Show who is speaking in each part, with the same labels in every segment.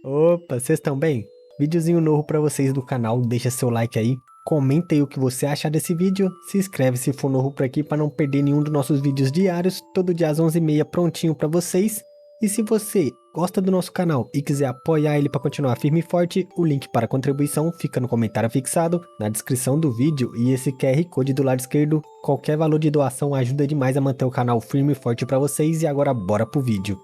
Speaker 1: Opa, vocês estão bem? Videozinho novo pra vocês do canal, deixa seu like aí, comenta aí o que você acha desse vídeo, se inscreve se for novo por aqui para não perder nenhum dos nossos vídeos diários, todo dia às 11h30 prontinho pra vocês. E se você gosta do nosso canal e quiser apoiar ele para continuar firme e forte, o link para contribuição fica no comentário fixado, na descrição do vídeo e esse QR Code do lado esquerdo. Qualquer valor de doação ajuda demais a manter o canal firme e forte pra vocês e agora bora pro vídeo.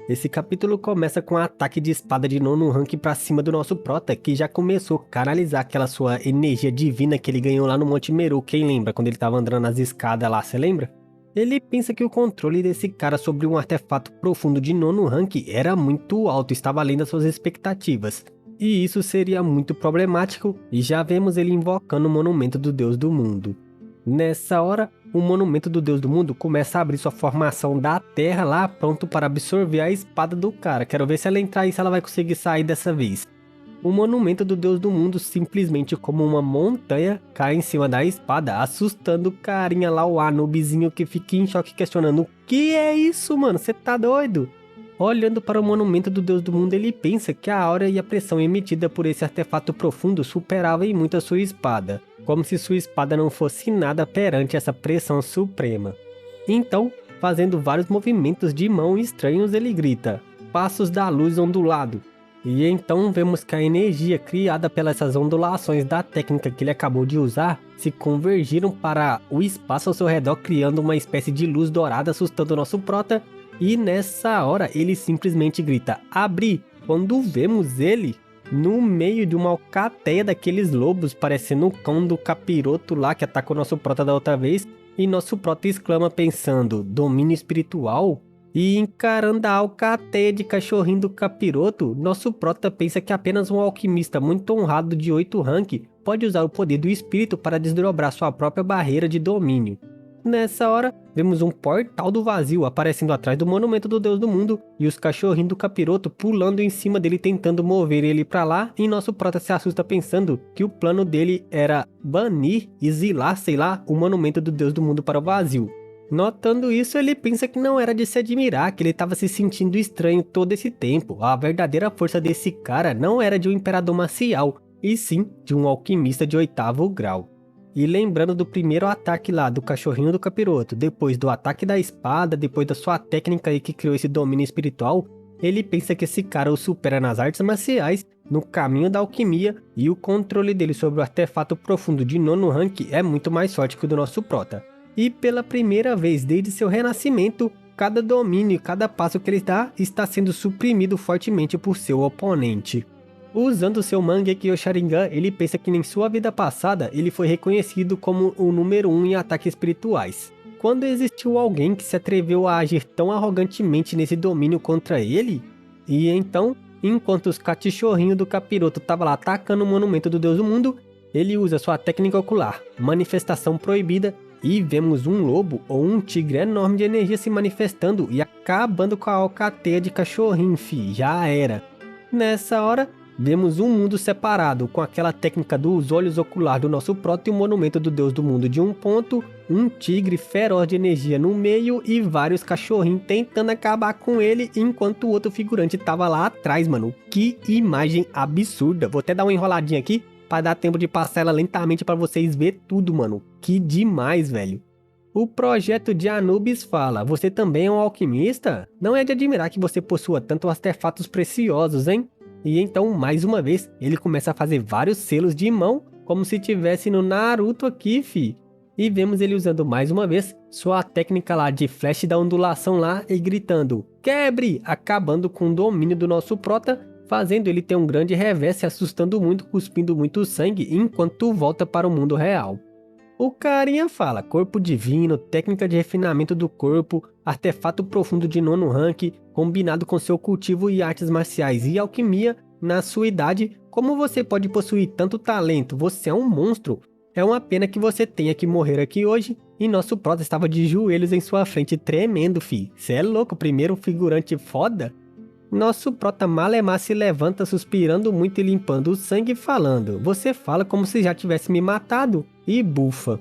Speaker 1: Esse capítulo começa com um ataque de espada de nono rank pra cima do nosso prota, que já começou a canalizar aquela sua energia divina que ele ganhou lá no Monte Meru. Quem lembra quando ele tava andando nas escadas lá, você lembra? Ele pensa que o controle desse cara sobre um artefato profundo de nono rank era muito alto, estava além das suas expectativas. E isso seria muito problemático, e já vemos ele invocando o monumento do deus do mundo. Nessa hora, o monumento do deus do mundo começa a abrir sua formação da terra lá, pronto para absorver a espada do cara. Quero ver se ela entrar e se ela vai conseguir sair dessa vez. O monumento do deus do mundo, simplesmente como uma montanha, cai em cima da espada, assustando o carinha lá, o Anubzinho, que fica em choque questionando: o que é isso, mano? Você tá doido? Olhando para o monumento do deus do mundo, ele pensa que a aura e a pressão emitida por esse artefato profundo superava em muito a sua espada, como se sua espada não fosse nada perante essa pressão suprema. Então, fazendo vários movimentos de mão estranhos, ele grita: passos da luz ondulado. E então vemos que a energia criada pelas ondulações da técnica que ele acabou de usar se convergiram para o espaço ao seu redor, criando uma espécie de luz dourada assustando o nosso prota. E nessa hora ele simplesmente grita: abri! Quando vemos ele no meio de uma alcateia daqueles lobos, parecendo o cão do capiroto lá que atacou nosso prota da outra vez. E nosso prota exclama pensando: domínio espiritual? E encarando a alcateia de cachorrinho do capiroto, nosso prota pensa que apenas um alquimista muito honrado de 8 rank pode usar o poder do espírito para desdobrar sua própria barreira de domínio. Nessa hora, vemos um portal do vazio aparecendo atrás do monumento do deus do mundo e os cachorrinhos do capiroto pulando em cima dele tentando mover ele pra lá, e nosso prota se assusta pensando que o plano dele era banir, exilar, sei lá, o monumento do deus do mundo para o vazio. Notando isso, ele pensa que não era de se admirar, que ele estava se sentindo estranho todo esse tempo. A verdadeira força desse cara não era de um imperador marcial, e sim de um alquimista de 8º grau. E lembrando do primeiro ataque lá do cachorrinho do capiroto, depois do ataque da espada, depois da sua técnica aí que criou esse domínio espiritual, ele pensa que esse cara o supera nas artes marciais, no caminho da alquimia, e o controle dele sobre o artefato profundo de nono rank é muito mais forte que o do nosso prota. E pela primeira vez desde seu renascimento, cada domínio e cada passo que ele dá está sendo suprimido fortemente por seu oponente. Usando seu Mangekyo Sharingan, ele pensa que em sua vida passada ele foi reconhecido como o número 1 em ataques espirituais. Quando existiu alguém que se atreveu a agir tão arrogantemente nesse domínio contra ele? E então, enquanto os cachorrinhos do capiroto estavam lá atacando o monumento do deus do mundo, ele usa sua técnica ocular, manifestação proibida, e vemos um lobo ou um tigre enorme de energia se manifestando e acabando com a alcateia de cachorrinho, já era. Nessa hora, vemos um mundo separado, com aquela técnica dos olhos oculares do nosso prota e o monumento do deus do mundo de um ponto, um tigre feroz de energia no meio e vários cachorrinhos tentando acabar com ele, enquanto o outro figurante tava lá atrás, mano. Que imagem absurda. Vou até dar uma enroladinha aqui para dar tempo de passar ela lentamente para vocês verem tudo, mano. Que demais, velho. O projeto de Anubis fala: você também é um alquimista? Não é de admirar que você possua tantos artefatos preciosos, hein? E então, mais uma vez, ele começa a fazer vários selos de mão, como se tivesse no Naruto aqui, fi. E vemos ele usando mais uma vez sua técnica lá de flash da ondulação lá e gritando: quebre! Acabando com o domínio do nosso prota, fazendo ele ter um grande revés, se assustando muito, cuspindo muito sangue, enquanto volta para o mundo real. O carinha fala: corpo divino, técnica de refinamento do corpo, artefato profundo de nono rank, combinado com seu cultivo e artes marciais e alquimia, na sua idade, como você pode possuir tanto talento? Você é um monstro. É uma pena que você tenha que morrer aqui hoje. E nosso prota estava de joelhos em sua frente, tremendo, fi. Cê é louco, primeiro figurante foda? Nosso prota Malemar se levanta suspirando muito e limpando o sangue, falando: você fala como se já tivesse me matado, e bufa.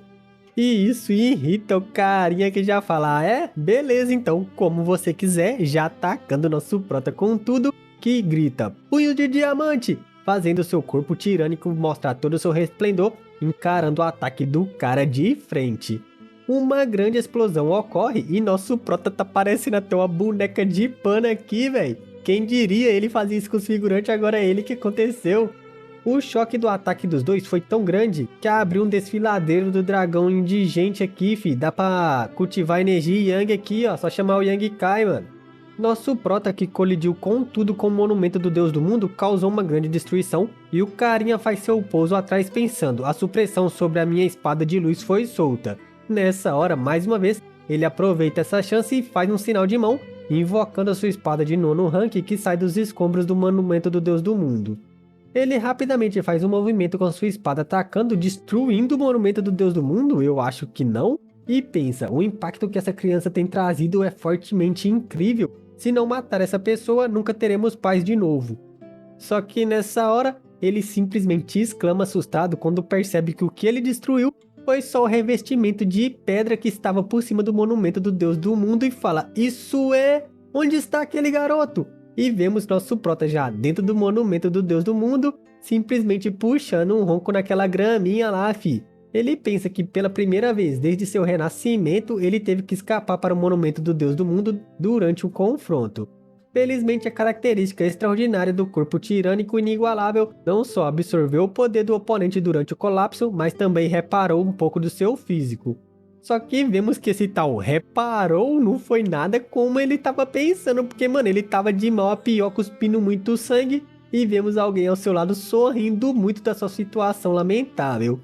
Speaker 1: E isso irrita o carinha que já fala: ah, é? Beleza então, como você quiser, já atacando nosso prota com tudo, que grita "Punho de diamante!", fazendo seu corpo tirânico mostrar todo o seu resplendor, encarando o ataque do cara de frente. Uma grande explosão ocorre e nosso prota tá parecendo até uma boneca de pano aqui, velho. Quem diria, ele fazia isso com os figurantes, agora é ele que aconteceu. O choque do ataque dos dois foi tão grande que abriu um desfiladeiro do dragão indigente aqui, fi. Dá pra cultivar energia Yang aqui, ó. Só chamar o Yang Kai, mano. Nosso prota, que colidiu com tudo com o monumento do deus do mundo, causou uma grande destruição. E o carinha faz seu pouso atrás pensando: a supressão sobre a minha espada de luz foi solta. Nessa hora, mais uma vez, ele aproveita essa chance e faz um sinal de mão, invocando a sua espada de 9º rank que sai dos escombros do monumento do deus do mundo. Ele rapidamente faz um movimento com sua espada atacando, destruindo o monumento do deus do mundo? Eu acho que não. E pensa, o impacto que essa criança tem trazido é fortemente incrível. Se não matar essa pessoa, nunca teremos paz de novo. Só que nessa hora, ele simplesmente exclama assustado quando percebe que o que ele destruiu foi só o revestimento de pedra que estava por cima do monumento do deus do mundo e fala: "Isso é... Onde está aquele garoto?" E vemos nosso prota já dentro do monumento do deus do mundo, simplesmente puxando um ronco naquela graminha lá, fi. Ele pensa que pela primeira vez desde seu renascimento, ele teve que escapar para o monumento do deus do mundo durante o confronto. Felizmente, a característica extraordinária do corpo tirânico inigualável não só absorveu o poder do oponente durante o colapso, mas também reparou um pouco do seu físico. Só que vemos que esse tal reparou não foi nada como ele estava pensando, porque, mano, ele estava de mal a pior, cuspindo muito sangue, e vemos alguém ao seu lado sorrindo muito da sua situação lamentável.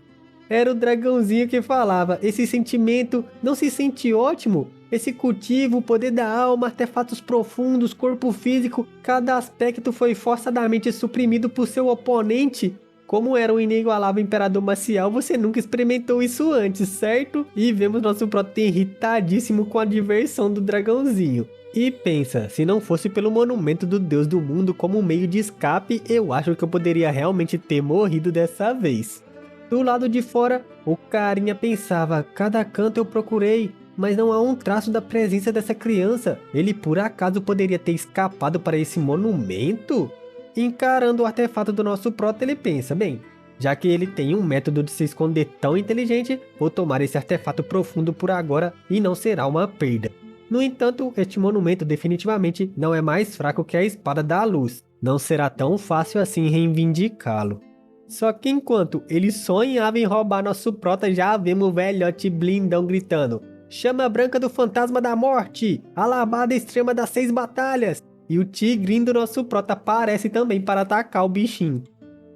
Speaker 1: Era o dragãozinho que falava: "Esse sentimento não se sente ótimo? Esse cultivo, o poder da alma, artefatos profundos, corpo físico, cada aspecto foi forçadamente suprimido por seu oponente. Como era o inigualável Imperador Marcial, você nunca experimentou isso antes, certo?" E vemos nosso prota irritadíssimo com a diversão do dragãozinho. E pensa, se não fosse pelo monumento do deus do mundo como meio de escape, eu acho que eu poderia realmente ter morrido dessa vez. Do lado de fora, o carinha pensava: cada canto eu procurei, mas não há um traço da presença dessa criança. Ele por acaso poderia ter escapado para esse monumento? Encarando o artefato do nosso prota, ele pensa: bem, já que ele tem um método de se esconder tão inteligente, vou tomar esse artefato profundo por agora e não será uma perda. No entanto, este monumento definitivamente não é mais fraco que a espada da luz. Não será tão fácil assim reivindicá-lo. Só que enquanto ele sonhava em roubar nosso prota, já vemos o velhote blindão gritando: "Chama branca do fantasma da morte! Alabada extrema das 6 batalhas!" E o tigrinho do nosso prota aparece também para atacar o bichinho.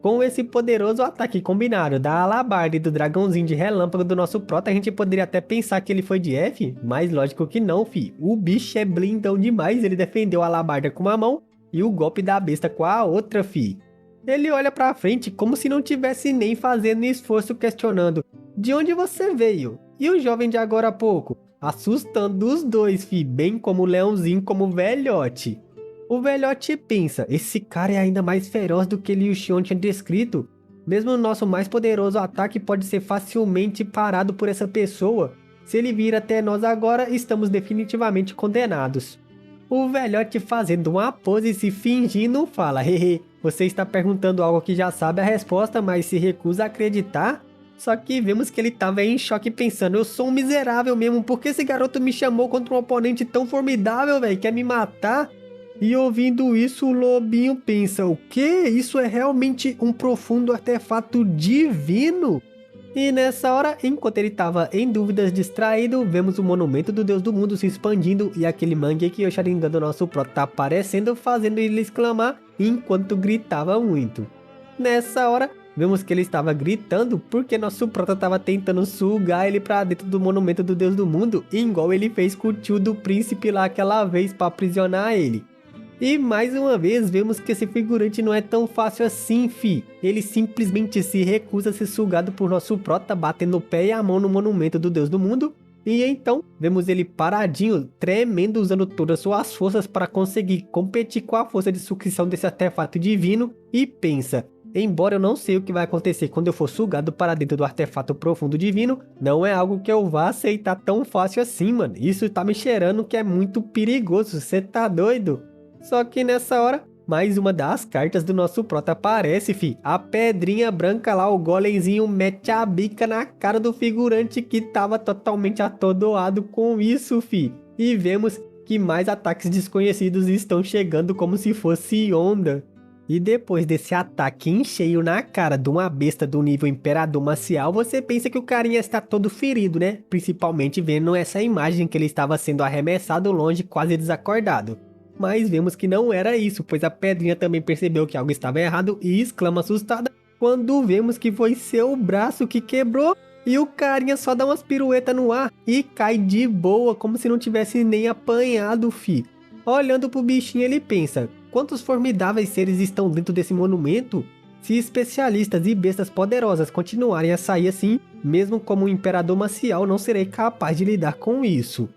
Speaker 1: Com esse poderoso ataque combinado da alabarda e do dragãozinho de relâmpago do nosso prota, a gente poderia até pensar que ele foi de F, mas lógico que não, fi. O bicho é blindão demais, ele defendeu a alabarda com uma mão e o golpe da besta com a outra, fi. Ele olha pra frente como se não tivesse nem fazendo esforço, questionando: "De onde você veio? E o jovem de agora há pouco?" Assustando os dois, fi, bem como o leãozinho como o velhote. O velhote pensa: esse cara é ainda mais feroz do que Liu Xiong tinha descrito. Mesmo o nosso mais poderoso ataque pode ser facilmente parado por essa pessoa. Se ele vir até nós agora, estamos definitivamente condenados. O velhote, fazendo uma pose e se fingindo, fala: "Hehe, você está perguntando algo que já sabe a resposta, mas se recusa a acreditar?" Só que vemos que ele estava em choque pensando: "Eu sou um miserável mesmo, por que esse garoto me chamou contra um oponente tão formidável, velho? Quer me matar?" E ouvindo isso, o lobinho pensa: "O quê? Isso é realmente um profundo artefato divino?" E nessa hora, enquanto ele estava em dúvidas, distraído, vemos o monumento do deus do mundo se expandindo e aquele Mangekyo Sharingan do nosso prota tá aparecendo, fazendo ele exclamar enquanto gritava muito. Nessa hora, vemos que ele estava gritando porque nosso prota estava tentando sugar ele pra dentro do monumento do deus do mundo, igual ele fez com o tio do príncipe lá aquela vez para aprisionar ele. E mais uma vez vemos que esse figurante não é tão fácil assim, fi. Ele simplesmente se recusa a ser sugado por nosso prota, batendo o pé e a mão no monumento do deus do mundo. E então vemos ele paradinho, tremendo, usando todas suas forças para conseguir competir com a força de sucção desse artefato divino. E pensa: embora eu não sei o que vai acontecer quando eu for sugado para dentro do artefato profundo divino, não é algo que eu vá aceitar tão fácil assim, mano. Isso tá me cheirando que é muito perigoso, cê tá doido? Só que nessa hora, mais uma das cartas do nosso prota aparece, fi. A pedrinha branca lá, o golemzinho mete a bica na cara do figurante que tava totalmente atordoado com isso, fi. E vemos que mais ataques desconhecidos estão chegando como se fosse onda. E depois desse ataque em cheio na cara de uma besta do nível Imperador Marcial, você pensa que o carinha está todo ferido, né? Principalmente vendo essa imagem que ele estava sendo arremessado longe, quase desacordado. Mas vemos que não era isso, pois a pedrinha também percebeu que algo estava errado e exclama assustada quando vemos que foi seu braço que quebrou e o carinha só dá umas piruetas no ar e cai de boa, como se não tivesse nem apanhado, fi. Olhando pro bichinho ele pensa, quantos formidáveis seres estão dentro desse monumento? Se especialistas e bestas poderosas continuarem a sair assim, mesmo como um imperador marcial não serei capaz de lidar com isso.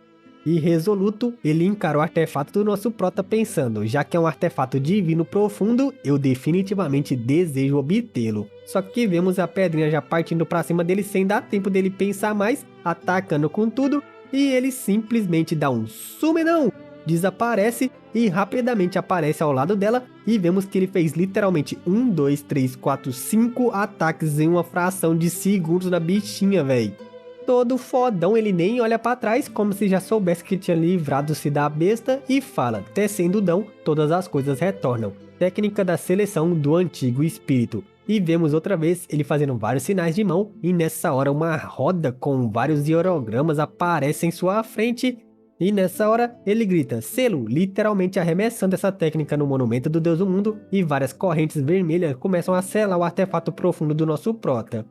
Speaker 1: E resoluto, ele encara o artefato do nosso prota pensando, já que é um artefato divino profundo, eu definitivamente desejo obtê-lo. Só que vemos a pedrinha já partindo pra cima dele sem dar tempo dele pensar mais, atacando com tudo, e ele simplesmente dá um sume não, desaparece e rapidamente aparece ao lado dela e vemos que ele fez literalmente 1, 2, 3, 4, 5 ataques em uma fração de segundos na bichinha, véi. Todo fodão, ele nem olha pra trás, como se já soubesse que tinha livrado-se da besta e fala, tecendo dão, todas as coisas retornam. Técnica da seleção do antigo espírito. E vemos outra vez ele fazendo vários sinais de mão e nessa hora uma roda com vários hierogramas aparece em sua frente. E nessa hora ele grita, selo, literalmente arremessando essa técnica no monumento do Deus do Mundo e várias correntes vermelhas começam a selar o artefato profundo do nosso prota.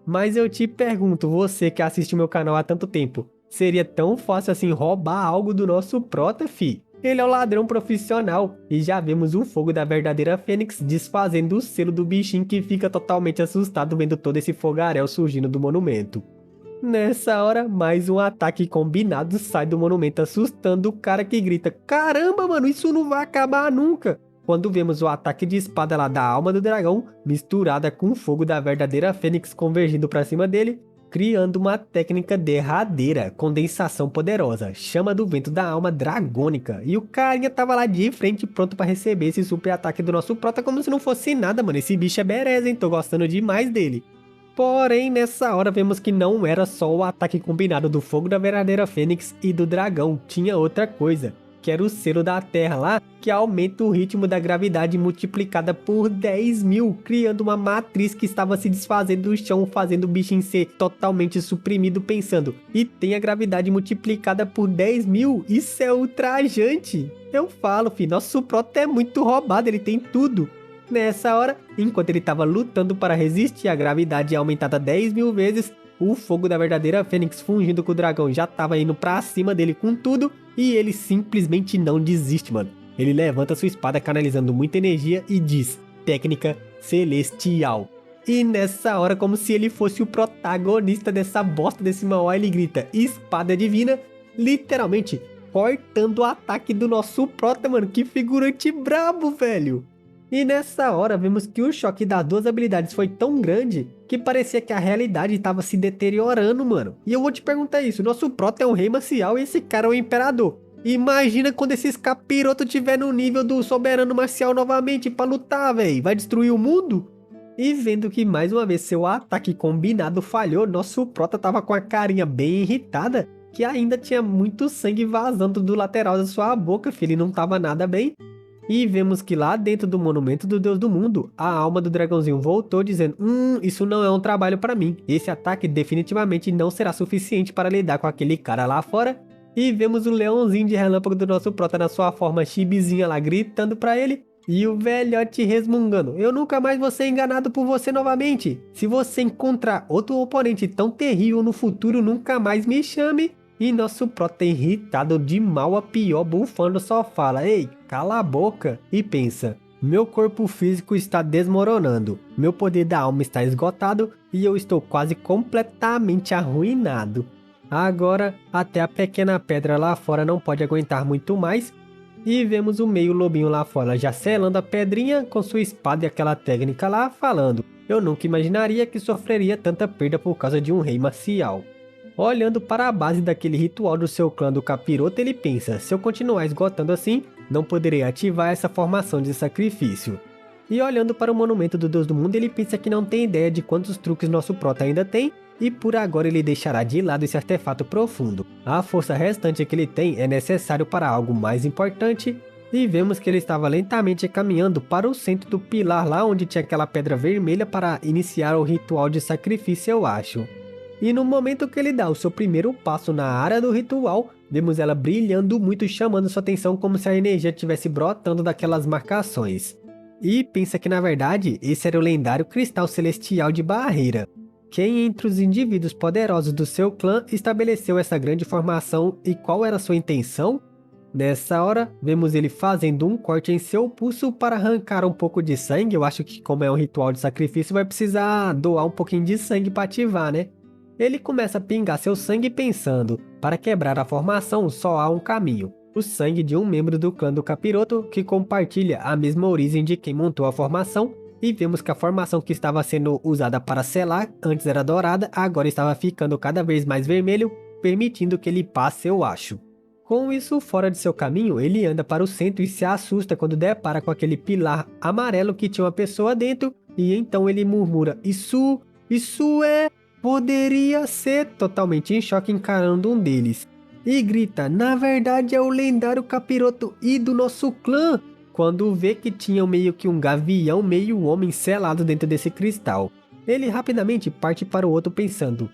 Speaker 1: Mas eu te pergunto, você que assiste meu canal há tanto tempo, seria tão fácil assim roubar algo do nosso prota, fi? Ele é um ladrão profissional e já vemos o fogo da verdadeira Fênix desfazendo o selo do bichinho que fica totalmente assustado vendo todo esse fogaréu surgindo do monumento. Nessa hora, mais um ataque combinado sai do monumento assustando o cara que grita, caramba mano, isso não vai acabar nunca! Quando vemos o ataque de espada lá da alma do dragão, misturada com o fogo da verdadeira Fênix convergindo para cima dele, criando uma técnica derradeira, condensação poderosa, chama do vento da alma dragônica. E o carinha tava lá de frente pronto para receber esse super ataque do nosso prota como se não fosse nada, mano. Esse bicho é bereza, hein? Tô gostando demais dele. Porém, nessa hora vemos que não era só o ataque combinado do fogo da verdadeira Fênix e do dragão, tinha outra coisa. Que era o selo da Terra lá, que aumenta o ritmo da gravidade multiplicada por 10.000, criando uma matriz que estava se desfazendo do chão, fazendo o bichinho ser totalmente suprimido, pensando, e tem a gravidade multiplicada por 10.000, isso é ultrajante. Eu falo, fi, nosso prota é muito roubado, ele tem tudo. Nessa hora, enquanto ele estava lutando para resistir à gravidade aumentada 10.000 vezes, o fogo da verdadeira Fênix fungindo com o dragão já estava indo pra cima dele com tudo e ele simplesmente não desiste, mano. Ele levanta sua espada canalizando muita energia e diz, técnica celestial. E nessa hora, como se ele fosse o protagonista dessa bosta desse mauá, ele grita, espada divina, literalmente cortando o ataque do nosso prota, mano. Que figurante brabo, velho. E nessa hora vemos que o choque das duas habilidades foi tão grande que parecia que a realidade estava se deteriorando, mano. E eu vou te perguntar isso, nosso prota é um rei marcial e esse cara é um imperador. Imagina quando esse capiroto tiver no nível do soberano marcial novamente pra lutar, velho. Vai destruir o mundo? E vendo que mais uma vez seu ataque combinado falhou, nosso prota tava com a carinha bem irritada, que ainda tinha muito sangue vazando do lateral da sua boca, filho, e não tava nada bem. E vemos que lá dentro do monumento do Deus do Mundo, a alma do dragãozinho voltou dizendo, isso não é um trabalho para mim, esse ataque definitivamente não será suficiente para lidar com aquele cara lá fora. E vemos o leãozinho de relâmpago do nosso prota na sua forma chibizinha lá gritando para ele, e o velhote resmungando, eu nunca mais vou ser enganado por você novamente, se você encontrar outro oponente tão terrível no futuro, nunca mais me chame. E nosso prota irritado de mal a pior bufando só fala, ei, cala a boca, e pensa, meu corpo físico está desmoronando, meu poder da alma está esgotado e eu estou quase completamente arruinado. Agora, até a pequena pedra lá fora não pode aguentar muito mais. E vemos o meio lobinho lá fora já selando a pedrinha com sua espada e aquela técnica lá falando, eu nunca imaginaria que sofreria tanta perda por causa de um rei marcial. Olhando para a base daquele ritual do seu clã do capiroto, ele pensa, se eu continuar esgotando assim, não poderei ativar essa formação de sacrifício. E olhando para o monumento do Deus do Mundo, ele pensa que não tem ideia de quantos truques nosso prota ainda tem, e por agora ele deixará de lado esse artefato profundo. A força restante que ele tem é necessário para algo mais importante, e vemos que ele estava lentamente caminhando para o centro do pilar lá onde tinha aquela pedra vermelha para iniciar o ritual de sacrifício, eu acho. E no momento que ele dá o seu primeiro passo na área do ritual, vemos ela brilhando muito, chamando sua atenção como se a energia estivesse brotando daquelas marcações. E pensa que na verdade esse era o lendário cristal celestial de barreira. Quem entre os indivíduos poderosos do seu clã estabeleceu essa grande formação e qual era sua intenção? Nessa hora, vemos ele fazendo um corte em seu pulso para arrancar um pouco de sangue. Eu acho que como é um ritual de sacrifício vai precisar doar um pouquinho de sangue para ativar, né? Ele começa a pingar seu sangue pensando, para quebrar a formação só há um caminho. O sangue de um membro do clã do Capiroto que compartilha a mesma origem de quem montou a formação, e vemos que a formação que estava sendo usada para selar, antes era dourada, agora estava ficando cada vez mais vermelho, permitindo que ele passe, eu acho. Com isso fora de seu caminho, ele anda para o centro e se assusta quando depara com aquele pilar amarelo que tinha uma pessoa dentro, e então ele murmura, isso é... Poderia ser, totalmente em choque encarando um deles. E grita, na verdade é o lendário Capiroto e do nosso clã, quando vê que tinha meio que um gavião meio homem selado dentro desse cristal. Ele rapidamente parte para o outro pensando,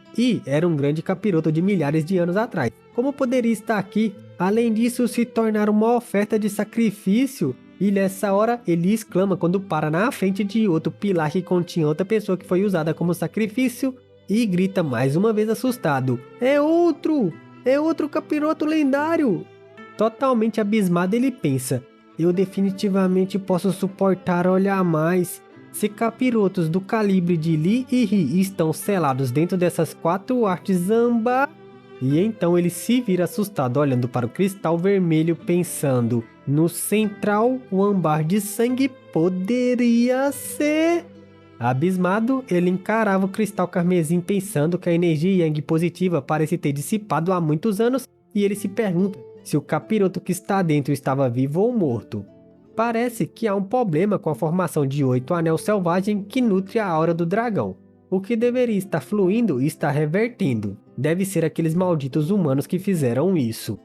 Speaker 1: era um grande Capiroto de milhares de anos atrás. Como poderia estar aqui? Além disso se tornar uma oferta de sacrifício? E nessa hora ele exclama quando para na frente de outro pilar que continha outra pessoa que foi usada como sacrifício, e grita mais uma vez assustado, é outro Capiroto lendário! Totalmente abismado ele pensa, eu definitivamente posso suportar olhar mais. Se capirotos do calibre de Li e Ri estão selados dentro dessas 4 artes âmbar... E então ele se vira assustado olhando para o cristal vermelho pensando, no central o âmbar de sangue poderia ser... Abismado, ele encarava o cristal carmesim pensando que a energia Yang positiva parece ter dissipado há muitos anos, e ele se pergunta se o capiroto que está dentro estava vivo ou morto. Parece que há um problema com a formação de 8 anel selvagem que nutre a aura do dragão. O que deveria estar fluindo está revertendo. Deve ser aqueles malditos humanos que fizeram isso.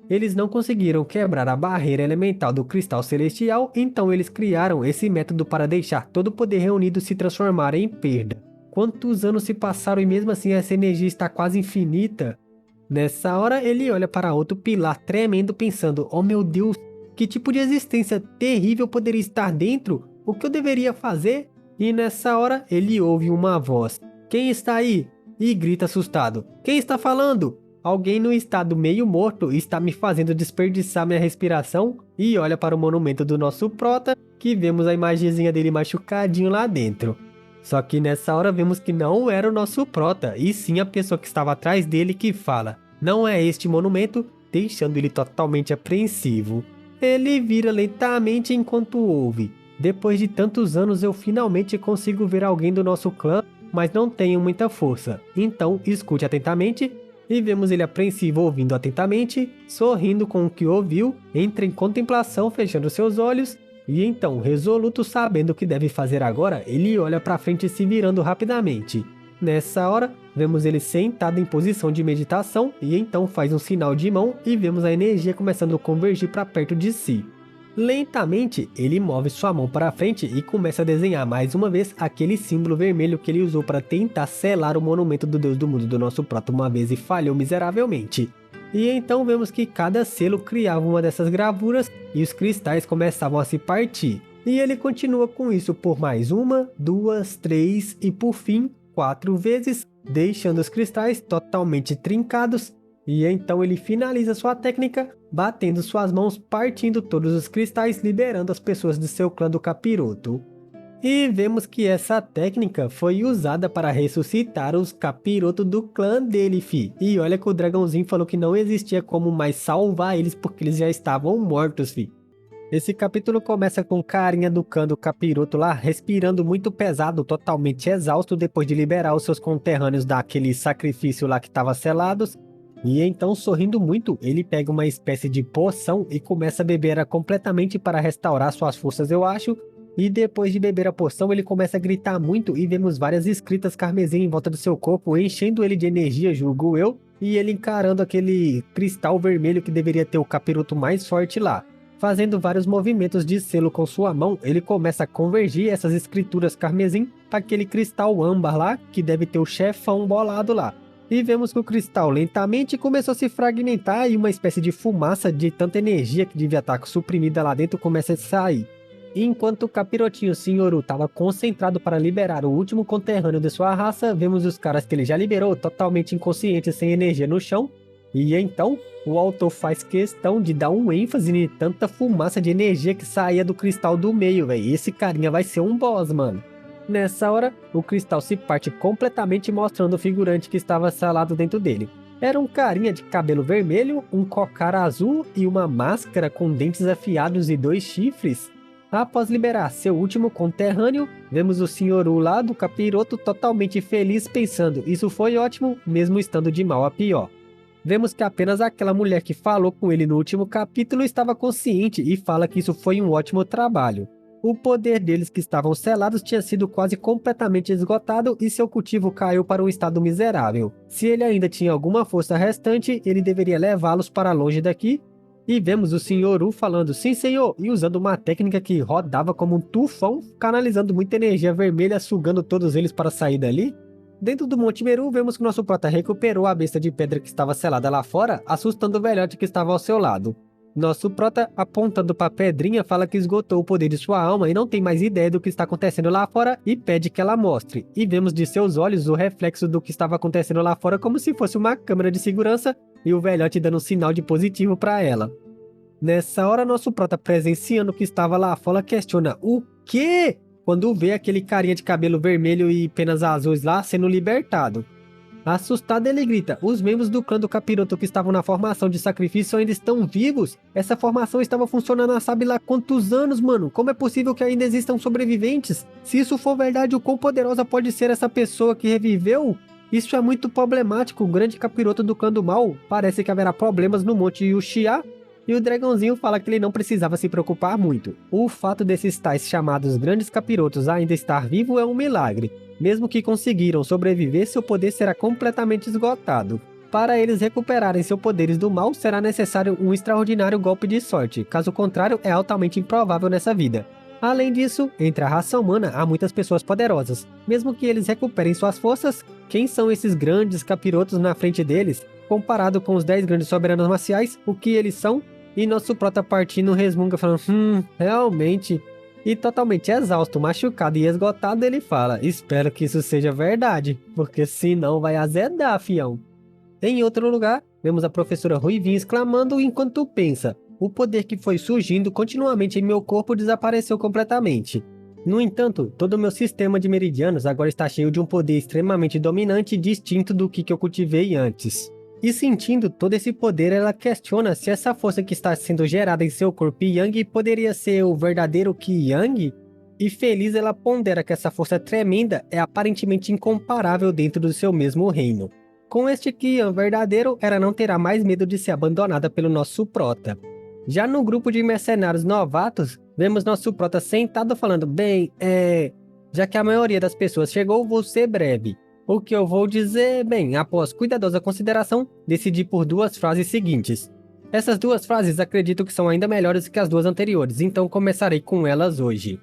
Speaker 1: Eles não conseguiram quebrar a barreira elemental do cristal celestial, então eles criaram esse método para deixar todo o poder reunido se transformar em perda. Quantos anos se passaram e mesmo assim essa energia está quase infinita? Nessa hora ele olha para outro pilar tremendo pensando, oh meu Deus, que tipo de existência terrível poderia estar dentro? O que eu deveria fazer? E nessa hora ele ouve uma voz, quem está aí? E grita assustado, quem está falando? Alguém no estado meio morto está me fazendo desperdiçar minha respiração, e olha para o monumento do nosso prota, que vemos a imagenzinha dele machucadinho lá dentro. Só que nessa hora vemos que não era o nosso prota, e sim a pessoa que estava atrás dele que fala, não é este monumento, deixando ele totalmente apreensivo. Ele vira lentamente enquanto ouve, depois de tantos anos eu finalmente consigo ver alguém do nosso clã, mas não tenho muita força, então escute atentamente. E vemos ele apreensivo ouvindo atentamente, sorrindo com o que ouviu, entra em contemplação fechando seus olhos, e então, resoluto sabendo o que deve fazer agora, ele olha para frente se virando rapidamente. Nessa hora, vemos ele sentado em posição de meditação, e então faz um sinal de mão e vemos a energia começando a convergir para perto de si. Lentamente, ele move sua mão para frente e começa a desenhar mais uma vez aquele símbolo vermelho que ele usou para tentar selar o monumento do Deus do Mundo do nosso prota uma vez e falhou miseravelmente. E então vemos que cada selo criava uma dessas gravuras e os cristais começavam a se partir. E ele continua com isso por mais 1, 2, 3 e por fim 4 vezes, deixando os cristais totalmente trincados. E então ele finaliza sua técnica, batendo suas mãos, partindo todos os cristais, liberando as pessoas do seu clã do Capiroto. E vemos que essa técnica foi usada para ressuscitar os Capiroto do clã dele, fi. E olha que o dragãozinho falou que não existia como mais salvar eles porque eles já estavam mortos, fi. Esse capítulo começa com carinha do clã do Capiroto lá, respirando muito pesado, totalmente exausto depois de liberar os seus conterrâneos daquele sacrifício lá que estava selados. E então, sorrindo muito, ele pega uma espécie de poção e começa a beber ela completamente para restaurar suas forças, eu acho. E depois de beber a poção, ele começa a gritar muito e vemos várias escritas carmesim em volta do seu corpo, enchendo ele de energia, julgo eu, e ele encarando aquele cristal vermelho que deveria ter o capiroto mais forte lá. Fazendo vários movimentos de selo com sua mão, ele começa a convergir essas escrituras carmesim para aquele cristal âmbar lá, que deve ter o chefão bolado lá. E vemos que o cristal lentamente começou a se fragmentar e uma espécie de fumaça de tanta energia que devia estar suprimida lá dentro começa a sair. Enquanto o capirotinho Senhoru estava concentrado para liberar o último conterrâneo de sua raça, vemos os caras que ele já liberou totalmente inconscientes sem energia no chão. E então, o autor faz questão de dar um ênfase em tanta fumaça de energia que saía do cristal do meio, velho. Esse carinha vai ser um boss, mano. Nessa hora, o cristal se parte completamente mostrando o figurante que estava selado dentro dele. Era um carinha de cabelo vermelho, um cocar azul e uma máscara com dentes afiados e 2 chifres. Após liberar seu último conterrâneo, vemos o Senhoru lá do capiroto totalmente feliz pensando, isso foi ótimo, mesmo estando de mal a pior. Vemos que apenas aquela mulher que falou com ele no último capítulo estava consciente e fala que isso foi um ótimo trabalho. O poder deles que estavam selados tinha sido quase completamente esgotado e seu cultivo caiu para um estado miserável. Se ele ainda tinha alguma força restante, ele deveria levá-los para longe daqui. E vemos o Senhoru falando sim senhor e usando uma técnica que rodava como um tufão, canalizando muita energia vermelha, sugando todos eles para sair dali. Dentro do Monte Meru, vemos que nosso prota recuperou a besta de pedra que estava selada lá fora, assustando o velhote que estava ao seu lado. Nosso prota, apontando para a pedrinha, fala que esgotou o poder de sua alma e não tem mais ideia do que está acontecendo lá fora e pede que ela mostre. E vemos de seus olhos o reflexo do que estava acontecendo lá fora como se fosse uma câmera de segurança e o velhote dando um sinal de positivo para ela. Nessa hora, nosso prota presenciando o que estava lá fora questiona o quê? Quando vê aquele carinha de cabelo vermelho e penas azuis lá sendo libertado. Assustado, ele grita, os membros do clã do capiroto que estavam na formação de sacrifício ainda estão vivos? Essa formação estava funcionando há sabe lá quantos anos, mano? Como é possível que ainda existam sobreviventes? Se isso for verdade, o quão poderosa pode ser essa pessoa que reviveu? Isso é muito problemático, o grande capiroto do clã do mal. Parece que haverá problemas no Monte Yuxia. E o dragãozinho fala que ele não precisava se preocupar muito. O fato desses tais chamados grandes capirotos ainda estar vivo é um milagre. Mesmo que conseguiram sobreviver, seu poder será completamente esgotado. Para eles recuperarem seus poderes do mal, será necessário um extraordinário golpe de sorte, caso contrário é altamente improvável nessa vida. Além disso, entre a raça humana há muitas pessoas poderosas. Mesmo que eles recuperem suas forças, quem são esses grandes capirotos na frente deles? Comparado com os 10 grandes soberanos marciais, o que eles são? E nosso prota partindo resmunga falando, realmente... E totalmente exausto, machucado e esgotado, ele fala, espero que isso seja verdade, porque senão vai azedar, fião. Em outro lugar, vemos a professora Ruivinha exclamando enquanto pensa, o poder que foi surgindo continuamente em meu corpo desapareceu completamente. No entanto, todo o meu sistema de meridianos agora está cheio de um poder extremamente dominante e distinto do que eu cultivei antes. E sentindo todo esse poder, ela questiona se essa força que está sendo gerada em seu corpo Yang poderia ser o verdadeiro Qi Yang? E feliz, ela pondera que essa força tremenda é aparentemente incomparável dentro do seu mesmo reino. Com este Qi Yang verdadeiro, ela não terá mais medo de ser abandonada pelo nosso prota. Já no grupo de mercenários novatos, vemos nosso prota sentado falando, bem, já que a maioria das pessoas chegou, vou ser breve. O que eu vou dizer, bem, após cuidadosa consideração, decidi por 2 frases seguintes. Essas 2 frases acredito que são ainda melhores que as 2 anteriores, então começarei com elas hoje.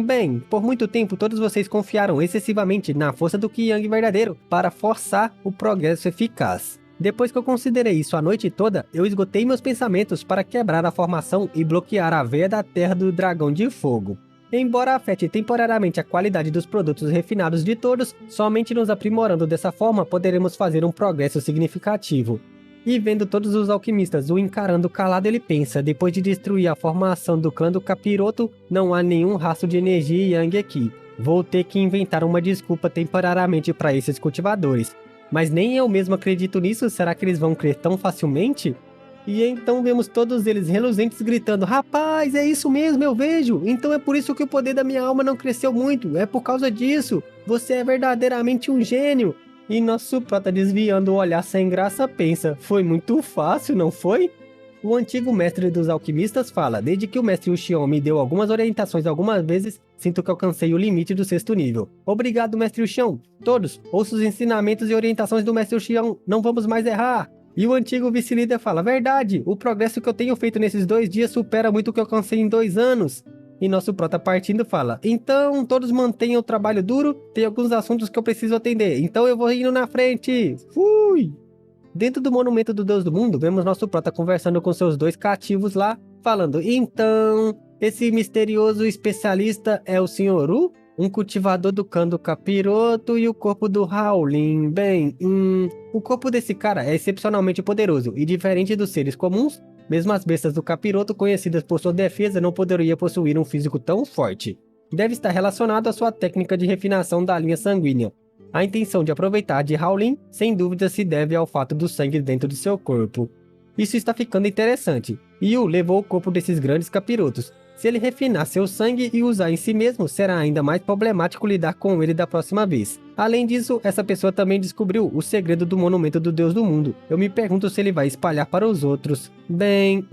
Speaker 1: Bem, por muito tempo todos vocês confiaram excessivamente na força do Qi Yang verdadeiro para forçar o progresso eficaz. Depois que eu considerei isso a noite toda, eu esgotei meus pensamentos para quebrar a formação e bloquear a veia da terra do dragão de fogo. Embora afete temporariamente a qualidade dos produtos refinados de todos, somente nos aprimorando dessa forma poderemos fazer um progresso significativo. E vendo todos os alquimistas o encarando calado, ele pensa, depois de destruir a formação do clã do capiroto, não há nenhum rastro de energia Yang aqui. Vou ter que inventar uma desculpa temporariamente para esses cultivadores. Mas nem eu mesmo acredito nisso, será que eles vão crer tão facilmente? E então vemos todos eles reluzentes gritando, rapaz, é isso mesmo, eu vejo, então é por isso que o poder da minha alma não cresceu muito, é por causa disso, você é verdadeiramente um gênio. E nosso prota, desviando o olhar sem graça, pensa, foi muito fácil, não foi? O antigo mestre dos alquimistas fala, desde que o mestre Uchion me deu algumas orientações algumas vezes, sinto que alcancei o limite do 6º nível. Obrigado, mestre Uchion. Todos, ouça os ensinamentos e orientações do mestre Uchion, não vamos mais errar. E o antigo vice-líder fala, verdade, o progresso que eu tenho feito nesses 2 dias supera muito o que eu alcancei em 2 anos. E nosso prota partindo fala, então todos mantenham o trabalho duro, tem alguns assuntos que eu preciso atender, então eu vou indo na frente. Fui! Dentro do monumento do Deus do Mundo, vemos nosso prota conversando com seus 2 cativos lá, falando, então, esse misterioso especialista é o Sr. Wu? Um cultivador do Kando Capiroto e o corpo do Howlin. Bem, o corpo desse cara é excepcionalmente poderoso e diferente dos seres comuns, mesmo as bestas do Capiroto, conhecidas por sua defesa, não poderiam possuir um físico tão forte. Deve estar relacionado à sua técnica de refinação da linha sanguínea. A intenção de aproveitar de Howlin, sem dúvida, se deve ao fato do sangue dentro de seu corpo. Isso está ficando interessante. Yu levou o corpo desses grandes capirotos. Se ele refinar seu sangue e usar em si mesmo, será ainda mais problemático lidar com ele da próxima vez. Além disso, essa pessoa também descobriu o segredo do monumento do Deus do Mundo. Eu me pergunto se ele vai espalhar para os outros. Bem,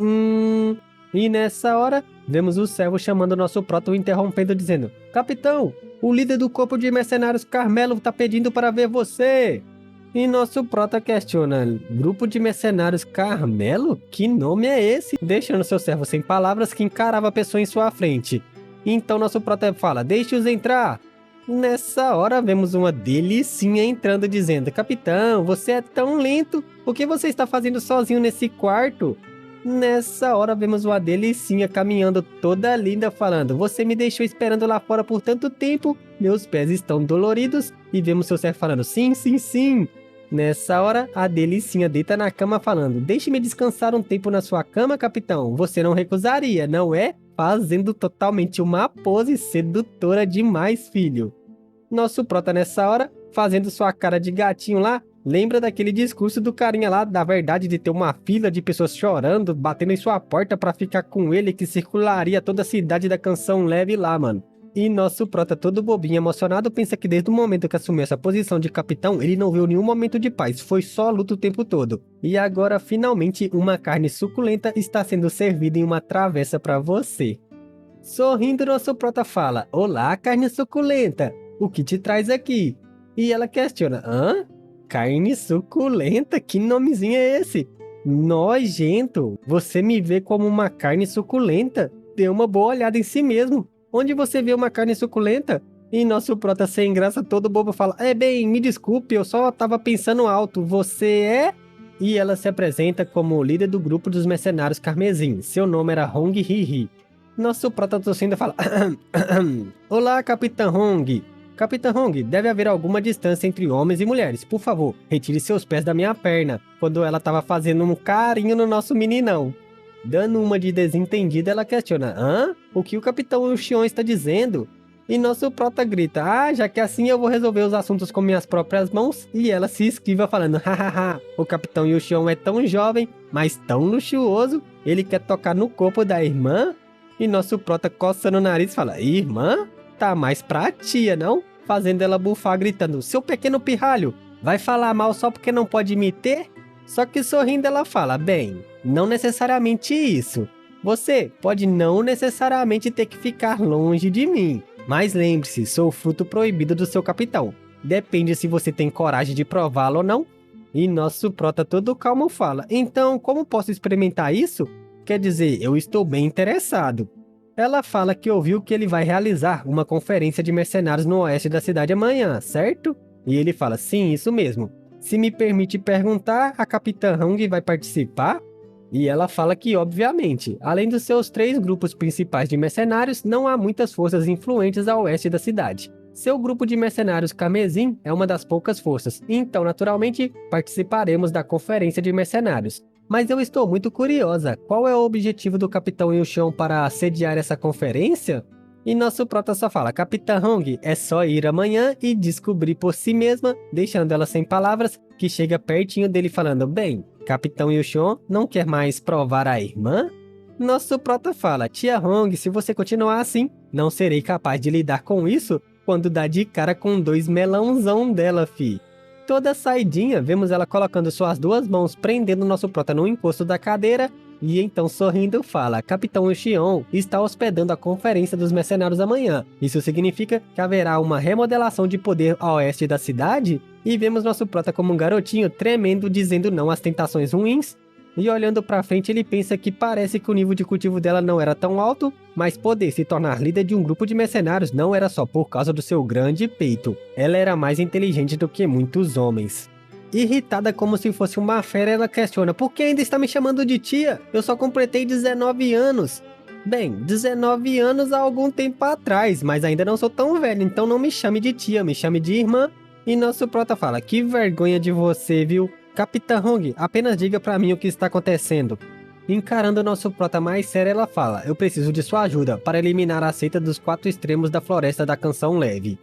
Speaker 1: E nessa hora, vemos o servo chamando nosso prota, interrompendo, dizendo, Capitão, o líder do corpo de mercenários Carmelo tá pedindo para ver você. E nosso prota questiona, grupo de mercenários Carmelo? Que nome é esse? Deixando seu servo sem palavras que encarava a pessoa em sua frente. Então nosso prota fala, deixe-os entrar. Nessa hora vemos uma delicinha entrando dizendo, Capitão, você é tão lento, o que você está fazendo sozinho nesse quarto? Nessa hora vemos uma delicinha caminhando toda linda falando, você me deixou esperando lá fora por tanto tempo, meus pés estão doloridos, e vemos seu servo falando, sim, sim, sim. Nessa hora, a delicinha deita na cama falando, deixe-me descansar um tempo na sua cama, capitão, você não recusaria, não é? Fazendo totalmente uma pose sedutora demais, filho. Nosso prota nessa hora, fazendo sua cara de gatinho lá, lembra daquele discurso do carinha lá, da verdade de ter uma fila de pessoas chorando, batendo em sua porta pra ficar com ele, que circularia toda a cidade da canção leve lá, mano. E nosso prota todo bobinho, emocionado, pensa que desde o momento que assumiu essa posição de capitão, ele não viu nenhum momento de paz, foi só luta o tempo todo. E agora, finalmente, uma carne suculenta está sendo servida em uma travessa pra você. Sorrindo, nosso prota fala, olá, carne suculenta, o que te traz aqui? E ela questiona, hã? Carne suculenta? Que nomezinho é esse? Nojento! Você me vê como uma carne suculenta? Dê uma boa olhada em si mesmo. Onde você vê uma carne suculenta? E nosso prota sem graça todo bobo fala, bem, me desculpe, eu só tava pensando alto, você é? E ela se apresenta como líder do grupo dos mercenários Carmesim, seu nome era Hong Hihi. Nosso prota tossindo fala, olá, Capitã Hong. Capitã Hong, deve haver alguma distância entre homens e mulheres, por favor, retire seus pés da minha perna, quando ela tava fazendo um carinho no nosso meninão. Dando uma de desentendida, ela questiona, hã? O que o Capitão Uchion está dizendo? E nosso prota grita, já que assim eu vou resolver os assuntos com minhas próprias mãos, e ela se esquiva falando, hahaha, o Capitão Uchion é tão jovem, mas tão luxuoso, ele quer tocar no corpo da irmã? E nosso prota coçando o nariz fala, irmã? Tá mais pra tia, não? Fazendo ela bufar, gritando, seu pequeno pirralho, vai falar mal só porque não pode me ter? Só que sorrindo ela fala, bem, não necessariamente isso. Você pode não necessariamente ter que ficar longe de mim. Mas lembre-se, sou o fruto proibido do seu capitão. Depende se você tem coragem de prová-lo ou não. E nosso prota todo calmo fala, então como posso experimentar isso? Quer dizer, eu estou bem interessado. Ela fala que ouviu que ele vai realizar uma conferência de mercenários no oeste da cidade amanhã, certo? E ele fala, sim, isso mesmo. Se me permite perguntar, a Capitã Hong vai participar? E ela fala que, obviamente, além dos seus 3 grupos principais de mercenários, não há muitas forças influentes a oeste da cidade. Seu grupo de mercenários Carmesim é uma das poucas forças, então, naturalmente, participaremos da conferência de mercenários. Mas eu estou muito curiosa, qual é o objetivo do Capitão Uchion para sediar essa conferência? E nosso prota só fala, Capitã Hong, é só ir amanhã e descobrir por si mesma, deixando ela sem palavras, que chega pertinho dele falando, bem, Capitão Uchion não quer mais provar a irmã? Nosso prota fala, tia Hong, se você continuar assim, não serei capaz de lidar com isso quando dá de cara com 2 melãozão dela, fi. Toda saidinha, vemos ela colocando suas duas mãos prendendo nosso prota no encosto da cadeira e então sorrindo fala: Capitão Uchion está hospedando a conferência dos mercenários amanhã. Isso significa que haverá uma remodelação de poder a oeste da cidade? E vemos nosso prota como um garotinho tremendo dizendo não às tentações ruins. E olhando pra frente ele pensa que parece que o nível de cultivo dela não era tão alto, mas poder se tornar líder de um grupo de mercenários não era só por causa do seu grande peito. Ela era mais inteligente do que muitos homens. Irritada como se fosse uma fera, ela questiona: por que ainda está me chamando de tia? Eu só completei 19 anos. Bem, 19 anos há algum tempo atrás, mas ainda não sou tão velho, então não me chame de tia, me chame de irmã. E nosso prota fala: que vergonha de você, viu? Capitã Hong, apenas diga pra mim o que está acontecendo. Encarando nosso prota mais sério, ela fala: eu preciso de sua ajuda para eliminar a seita dos 4 extremos da floresta da canção leve.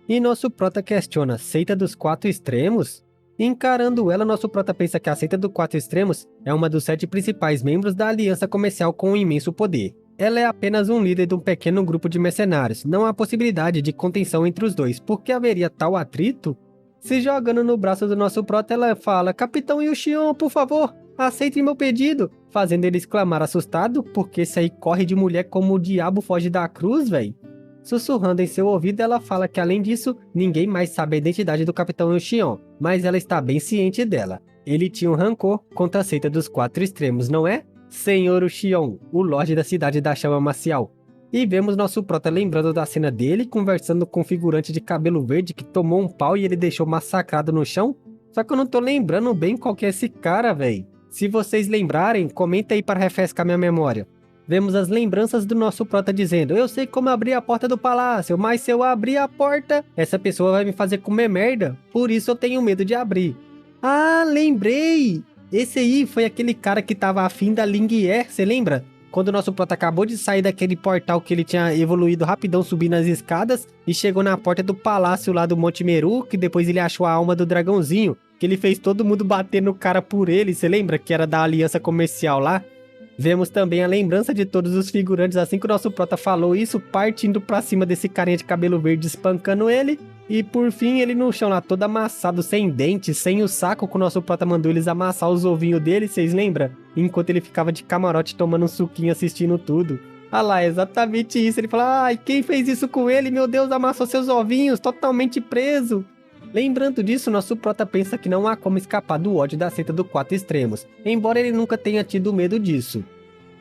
Speaker 1: E nosso prota questiona: seita dos 4 extremos? Encarando ela, nosso prota pensa que a seita dos 4 extremos é uma dos 7 principais membros da aliança comercial com um imenso poder. Ela é apenas um líder de um pequeno grupo de mercenários, não há possibilidade de contenção entre os dois, porque haveria tal atrito? Se jogando no braço do nosso prota, ela fala: Capitão Yuxion, por favor, aceite meu pedido, fazendo ele exclamar assustado, porque esse aí corre de mulher como o diabo foge da cruz, véi. Sussurrando em seu ouvido, ela fala que além disso, ninguém mais sabe a identidade do Capitão Yuxion, mas ela está bem ciente dela. Ele tinha um rancor contra a seita dos 4 extremos, não é? Senhor Uchion, o Lorde da cidade da chama marcial. E vemos nosso prota lembrando da cena dele, conversando com um figurante de cabelo verde que tomou um pau e ele deixou massacrado no chão. Só que eu não tô lembrando bem qual que é esse cara, véi. Se vocês lembrarem, comenta aí para refrescar minha memória. Vemos as lembranças do nosso prota dizendo: eu sei como abrir a porta do palácio, mas se eu abrir a porta, essa pessoa vai me fazer comer merda, por isso eu tenho medo de abrir. Ah, lembrei! Esse aí foi aquele cara que tava afim da Ling Ye, você lembra? Quando o nosso prota acabou de sair daquele portal que ele tinha evoluído rapidão subindo as escadas e chegou na porta do palácio lá do Monte Meru, que depois ele achou a alma do dragãozinho, que ele fez todo mundo bater no cara por ele, você lembra? Que era da aliança comercial lá. Vemos também a lembrança de todos os figurantes assim que o nosso prota falou isso, partindo pra cima desse carinha de cabelo verde, espancando ele. E por fim, ele no chão lá, todo amassado, sem dentes, sem o saco, que o nosso prota mandou eles amassar os ovinhos dele, vocês lembram? Enquanto ele ficava de camarote tomando um suquinho, assistindo tudo. Ah lá, exatamente isso. Ele fala: ai, quem fez isso com ele? Meu Deus, amassou seus ovinhos, totalmente preso. Lembrando disso, nosso prota pensa que não há como escapar do ódio da seita dos 4 extremos, embora ele nunca tenha tido medo disso.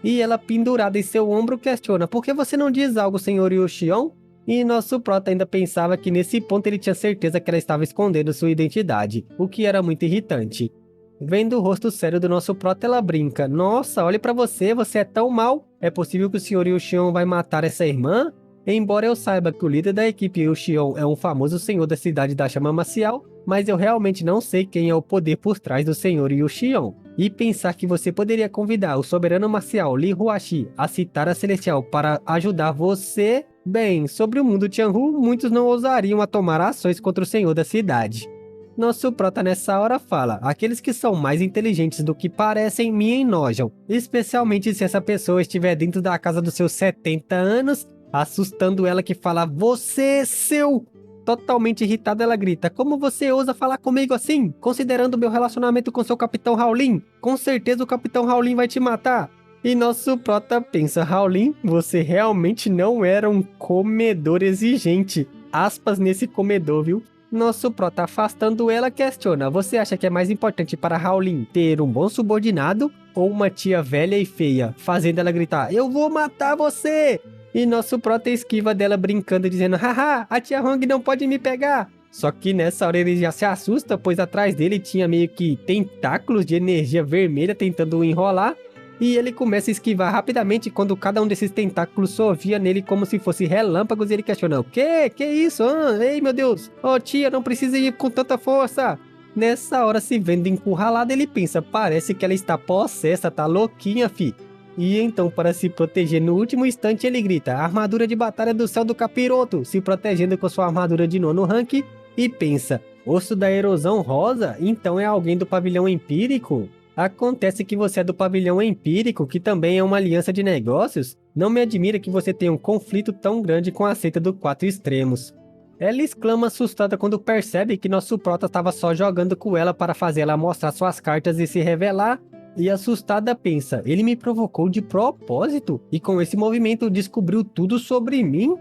Speaker 1: E ela, pendurada em seu ombro, questiona: por que você não diz algo, senhor Yuxion? E nosso prota ainda pensava que nesse ponto ele tinha certeza que ela estava escondendo sua identidade, o que era muito irritante. Vendo o rosto sério do nosso prota, ela brinca: nossa, olhe pra você, você é tão mal. É possível que o senhor Yuxion vai matar essa irmã? Embora eu saiba que o líder da equipe Yuxion é um famoso senhor da cidade da chama marcial, mas eu realmente não sei quem é o poder por trás do senhor Yuxion. E pensar que você poderia convidar o soberano marcial Li Huaxi a citar a Celestial para ajudar você... Bem, sobre o mundo Tianhu, muitos não ousariam a tomar ações contra o senhor da cidade. Nosso prota nessa hora fala: aqueles que são mais inteligentes do que parecem me enojam, especialmente se essa pessoa estiver dentro da casa dos seus 70 anos, assustando ela que fala: você, seu... Totalmente irritada, ela grita: como você ousa falar comigo assim, considerando meu relacionamento com seu Capitão Howlin? Com certeza o Capitão Howlin vai te matar. E nosso prota pensa: Howlin, você realmente não era um comedor exigente. Aspas nesse comedor, viu? Nosso prota, afastando ela, questiona: você acha que é mais importante para Howlin ter um bom subordinado ou uma tia velha e feia? Fazendo ela gritar: eu vou matar você! E nosso prota esquiva dela brincando, dizendo: haha, a tia Hong não pode me pegar. Só que nessa hora ele já se assusta, pois atrás dele tinha meio que tentáculos de energia vermelha tentando enrolar. E ele começa a esquivar rapidamente quando cada um desses tentáculos sovia nele como se fosse relâmpagos e ele questiona: o quê? Que isso? Ei, meu Deus! Oh, tia, não precisa ir com tanta força! Nessa hora, se vendo encurralada, ele pensa: parece que ela está possessa, tá louquinha, fi. E então, para se proteger no último instante, ele grita: armadura de batalha do céu do capiroto, se protegendo com sua armadura de 9º rank, e pensa: osso da erosão rosa? Então é alguém do pavilhão empírico? Acontece que você é do pavilhão empírico, que também é uma aliança de negócios? Não me admira que você tenha um conflito tão grande com a seita dos 4 extremos. Ela exclama assustada quando percebe que nosso prota estava só jogando com ela para fazer ela mostrar suas cartas e se revelar. E assustada pensa, ele me provocou de propósito e com esse movimento descobriu tudo sobre mim?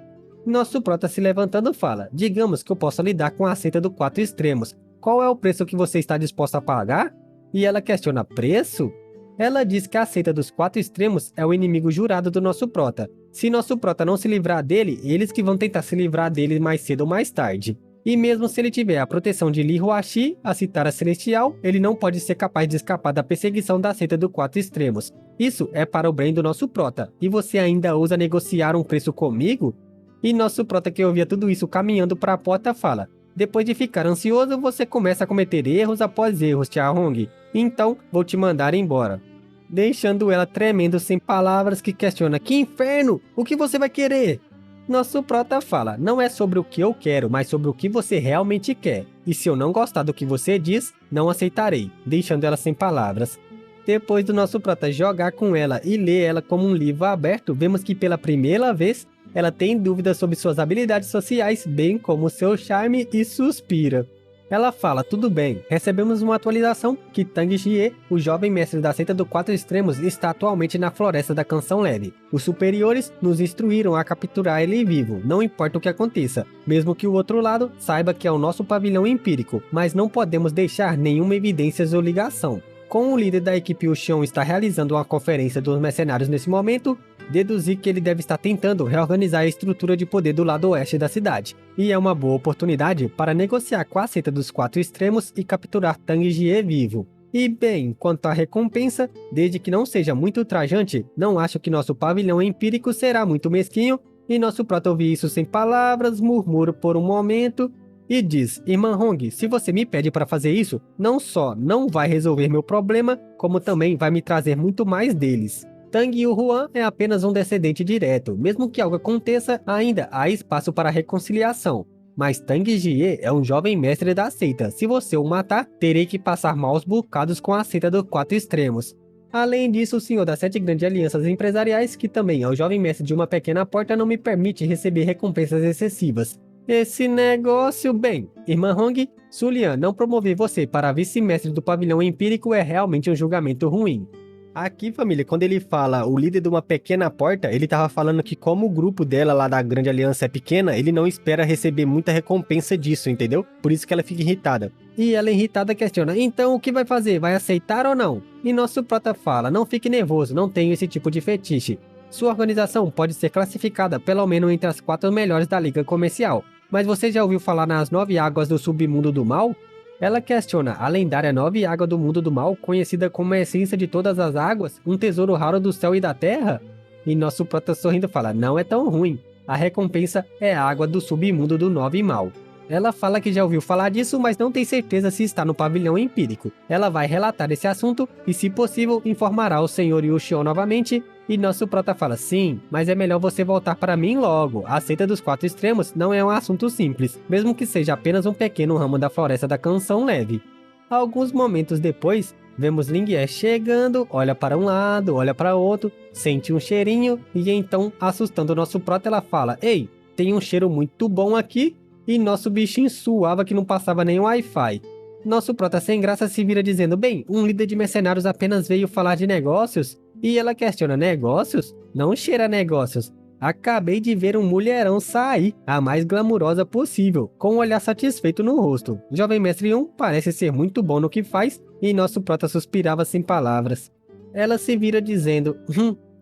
Speaker 1: Nosso prota se levantando fala, digamos que eu possa lidar com a seita do 4 extremos. Qual é o preço que você está disposta a pagar? E ela questiona, preço? Ela diz que a seita dos 4 extremos é o inimigo jurado do nosso prota. Se nosso prota não se livrar dele, eles que vão tentar se livrar dele mais cedo ou mais tarde. E mesmo se ele tiver a proteção de Li Huaxi, a Citara Celestial, ele não pode ser capaz de escapar da perseguição da seita dos 4 extremos. Isso é para o bem do nosso prota. E você ainda ousa negociar um preço comigo? E nosso prota, que ouvia tudo isso caminhando para a porta, fala, depois de ficar ansioso, você começa a cometer erros após erros, Tia Hong. Então, vou te mandar embora. Deixando ela tremendo sem palavras, que questiona, que inferno, o que você vai querer? Nosso prota fala, não é sobre o que eu quero, mas sobre o que você realmente quer. E se eu não gostar do que você diz, não aceitarei, deixando ela sem palavras. Depois do nosso prota jogar com ela e ler ela como um livro aberto, vemos que pela primeira vez, ela tem dúvidas sobre suas habilidades sociais, bem como seu charme, e suspira. Ela fala, tudo bem, recebemos uma atualização que Tang Jie, o jovem mestre da seita dos 4 extremos, está atualmente na floresta da Canção Leve. Os superiores nos instruíram a capturar ele vivo, não importa o que aconteça, mesmo que o outro lado saiba que é o nosso pavilhão empírico, mas não podemos deixar nenhuma evidência ou ligação. Com o líder da equipe Xion está realizando uma conferência dos mercenários nesse momento, deduzi que ele deve estar tentando reorganizar a estrutura de poder do lado oeste da cidade, e é uma boa oportunidade para negociar com a seita dos 4 extremos e capturar Tang Jie vivo. E bem, quanto à recompensa, desde que não seja muito ultrajante, não acho que nosso pavilhão empírico será muito mesquinho, e nosso prota ouve isso sem palavras, murmura por um momento e diz, Irmã Hong, se você me pede para fazer isso, não só não vai resolver meu problema, como também vai me trazer muito mais deles. Tang Yuhuan é apenas um descendente direto, mesmo que algo aconteça, ainda há espaço para reconciliação. Mas Tang Jie é um jovem mestre da seita, se você o matar, terei que passar maus bocados com a seita dos 4 extremos. Além disso, o senhor das 7 grandes alianças empresariais, que também é o jovem mestre de uma pequena porta, não me permite receber recompensas excessivas. Esse negócio, bem, Irmã Hong, Sulian não promover você para vice-mestre do pavilhão empírico é realmente um julgamento ruim. Aqui, família, quando ele fala o líder de uma pequena porta, ele tava falando que como o grupo dela lá da Grande Aliança é pequena, ele não espera receber muita recompensa disso, entendeu? Por isso que ela fica irritada. E ela irritada questiona, então o que vai fazer? Vai aceitar ou não? E nosso prota fala, não fique nervoso, não tenho esse tipo de fetiche. Sua organização pode ser classificada pelo menos entre as 4 melhores da liga comercial. Mas você já ouviu falar nas 9 águas do submundo do mal? Ela questiona a lendária 9 água do mundo do mal, conhecida como a essência de todas as águas, um tesouro raro do céu e da terra? E nosso prota sorrindo fala, não é tão ruim. A recompensa é a água do submundo do 9 mal. Ela fala que já ouviu falar disso, mas não tem certeza se está no pavilhão empírico. Ela vai relatar esse assunto e, se possível, informará o Sr. Yuxion novamente. E nosso prota fala, sim, mas é melhor você voltar para mim logo. A seita dos 4 extremos não é um assunto simples, mesmo que seja apenas um pequeno ramo da floresta da Canção Leve. Alguns momentos depois, vemos Lingué chegando, olha para um lado, olha para outro, sente um cheirinho e então, assustando nosso prota, ela fala, ei, tem um cheiro muito bom aqui. E nosso bichinho suava que não passava nem Wi-Fi. Nosso prota sem graça se vira dizendo, bem, um líder de mercenários apenas veio falar de negócios? E ela questiona, negócios? Não cheira negócios. Acabei de ver um mulherão sair, a mais glamurosa possível, com um olhar satisfeito no rosto. Jovem Mestre 1 parece ser muito bom no que faz, e nosso prota suspirava sem palavras. Ela se vira dizendo,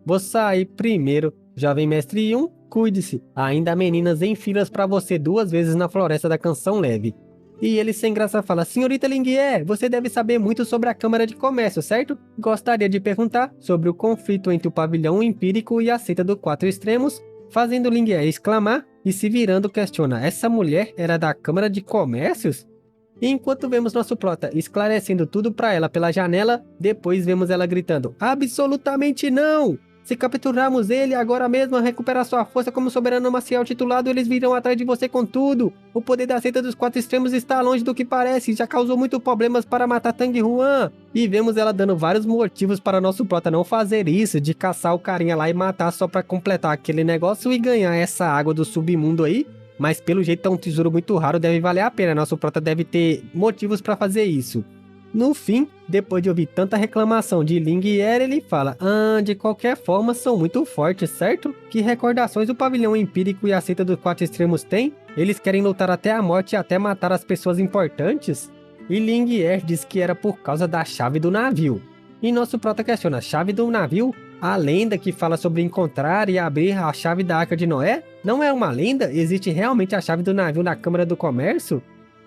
Speaker 1: vou sair primeiro. Jovem Mestre 1, cuide-se, ainda há meninas em filas para você 2 vezes na floresta da Canção Leve. E ele sem graça fala, senhorita Lingué, você deve saber muito sobre a Câmara de Comércio, certo? Gostaria de perguntar sobre o conflito entre o pavilhão empírico e a seita dos 4 extremos, fazendo Lingué exclamar e se virando questiona, essa mulher era da Câmara de Comércios? E enquanto vemos nosso prota esclarecendo tudo para ela pela janela, depois vemos ela gritando, absolutamente não! Se capturarmos ele agora mesmo a recuperar sua força como soberano marcial titulado, eles virão atrás de você com tudo. O poder da seita dos 4 extremos está longe do que parece, já causou muitos problemas para matar Tang Huan. E vemos ela dando vários motivos para nosso prota não fazer isso, de caçar o carinha lá e matar só para completar aquele negócio e ganhar essa água do submundo aí. mas pelo jeito é um tesouro muito raro, deve valer a pena. Nosso prota deve ter motivos pra fazer isso. No fim, depois de ouvir tanta reclamação de Ling e Er, ele fala: de qualquer forma são muito fortes, certo? Que recordações o pavilhão empírico e a seita dos quatro extremos têm? Eles querem lutar até a morte e até matar as pessoas importantes? E Ling e Er diz que era por causa da chave do navio. E nosso prota questiona: chave do navio? A lenda que fala sobre encontrar e abrir a chave da Arca de Noé? Não é uma lenda? Existe realmente a chave do navio na Câmara do Comércio?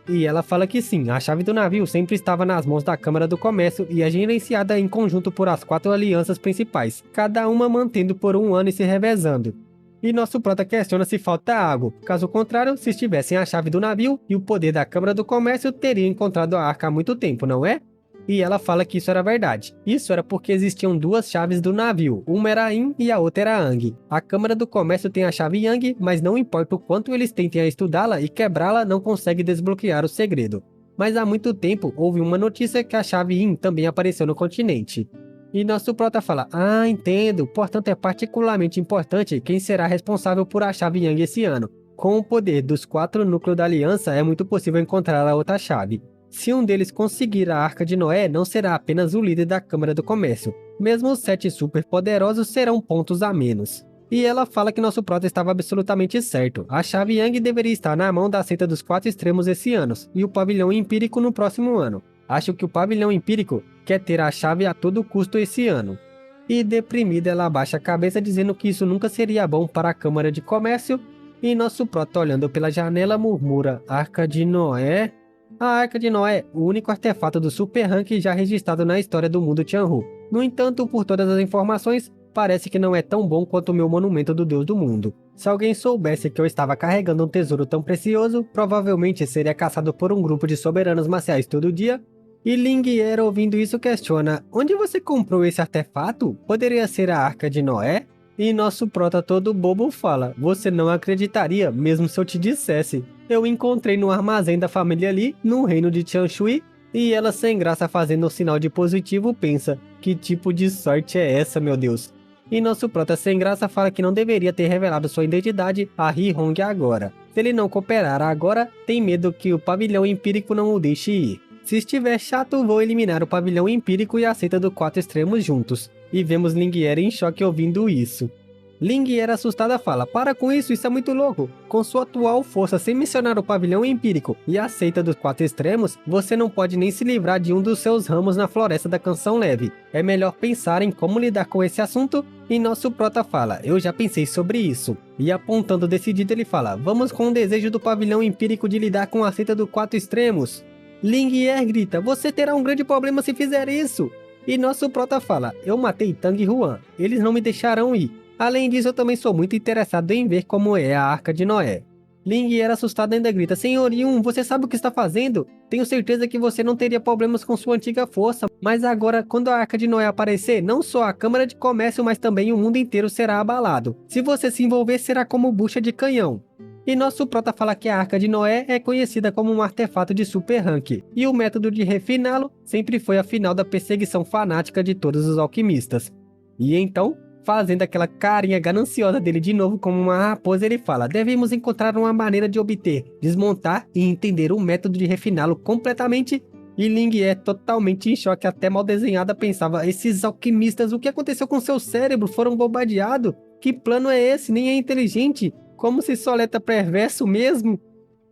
Speaker 1: E ela fala que sim, a chave do navio sempre estava nas mãos da Câmara do Comércio e é gerenciada em conjunto por as 4 alianças principais, cada uma mantendo por 1 ano e se revezando. E nosso prota questiona se falta água, caso contrário, se estivessem a chave do navio e o poder da Câmara do Comércio, teriam encontrado a arca há muito tempo, não é? E ela fala que isso era verdade. Isso era porque existiam 2 chaves do navio, uma era Yin e a outra era Yang. A Câmara do Comércio tem a chave Yang, mas não importa o quanto eles tentem a estudá-la e quebrá-la, não consegue desbloquear o segredo. Mas há muito tempo houve uma notícia que a chave Yin também apareceu no continente. E nosso prota fala: entendo, portanto é particularmente importante quem será responsável por a chave Yang esse ano. Com o poder dos 4 núcleos da aliança, é muito possível encontrar a outra chave. Se um deles conseguir a Arca de Noé, não será apenas o líder da Câmara do Comércio. Mesmo os 7 superpoderosos serão pontos a menos. E ela fala que nosso prota estava absolutamente certo. A chave Yang deveria estar na mão da seita dos 4 extremos esse ano, e o pavilhão empírico no próximo ano. Acho que o pavilhão empírico quer ter a chave a todo custo esse ano. E deprimida, ela abaixa a cabeça dizendo que isso nunca seria bom para a Câmara de Comércio. E nosso prota, olhando pela janela, murmura: Arca de Noé? A Arca de Noé, o único artefato do Super Rank já registrado na história do mundo Tianhu. No entanto, por todas as informações, parece que não é tão bom quanto o meu monumento do Deus do Mundo. Se alguém soubesse que eu estava carregando um tesouro tão precioso, provavelmente seria caçado por um grupo de soberanos marciais todo dia. E Ling Er, ouvindo isso, questiona: onde você comprou esse artefato? Poderia ser a Arca de Noé? E nosso prota todo bobo fala: você não acreditaria, mesmo se eu te dissesse. Eu encontrei no armazém da família Li, no reino de Tianshui, e ela, sem graça, fazendo um sinal de positivo, pensa: que tipo de sorte é essa, meu Deus? E nosso prota, sem graça, fala que não deveria ter revelado sua identidade a Ri Hong agora. Se ele não cooperar agora, tem medo que o pavilhão empírico não o deixe ir. Se estiver chato, vou eliminar o pavilhão empírico e a seita dos 4 extremos juntos. E vemos Ling Er em choque ouvindo isso. Ling Er, assustada, fala: para com isso, isso é muito louco. Com sua atual força, sem mencionar o pavilhão empírico e a seita dos 4 extremos, você não pode nem se livrar de um dos seus ramos na floresta da Canção Leve. É melhor pensar em como lidar com esse assunto. E nosso prota fala: eu já pensei sobre isso. E apontando decidido, ele fala: vamos com o desejo do pavilhão empírico de lidar com a seita dos 4 extremos. Ling Er grita: você terá um grande problema se fizer isso. E nosso prota fala: eu matei Tang e Huan, eles não me deixarão ir. Além disso, eu também sou muito interessado em ver como é a Arca de Noé. Ling Er, assustado, ainda grita: Senhor Yun, você sabe o que está fazendo? Tenho certeza que você não teria problemas com sua antiga força, mas agora, quando a Arca de Noé aparecer, não só a Câmara de Comércio, mas também o mundo inteiro será abalado. Se você se envolver, será como bucha de canhão. E nosso prota fala que a Arca de Noé é conhecida como um artefato de Super Rank, e o método de refiná-lo sempre foi a final da perseguição fanática de todos os alquimistas. E então, fazendo aquela carinha gananciosa dele de novo como uma raposa, ele fala: devemos encontrar uma maneira de obter, desmontar e entender o método de refiná-lo completamente. E Ling é totalmente em choque, até mal desenhada, pensava: esses alquimistas, o que aconteceu com seu cérebro? Foram bombardeados? Que plano é esse? Nem é inteligente. Como se soleta perverso mesmo.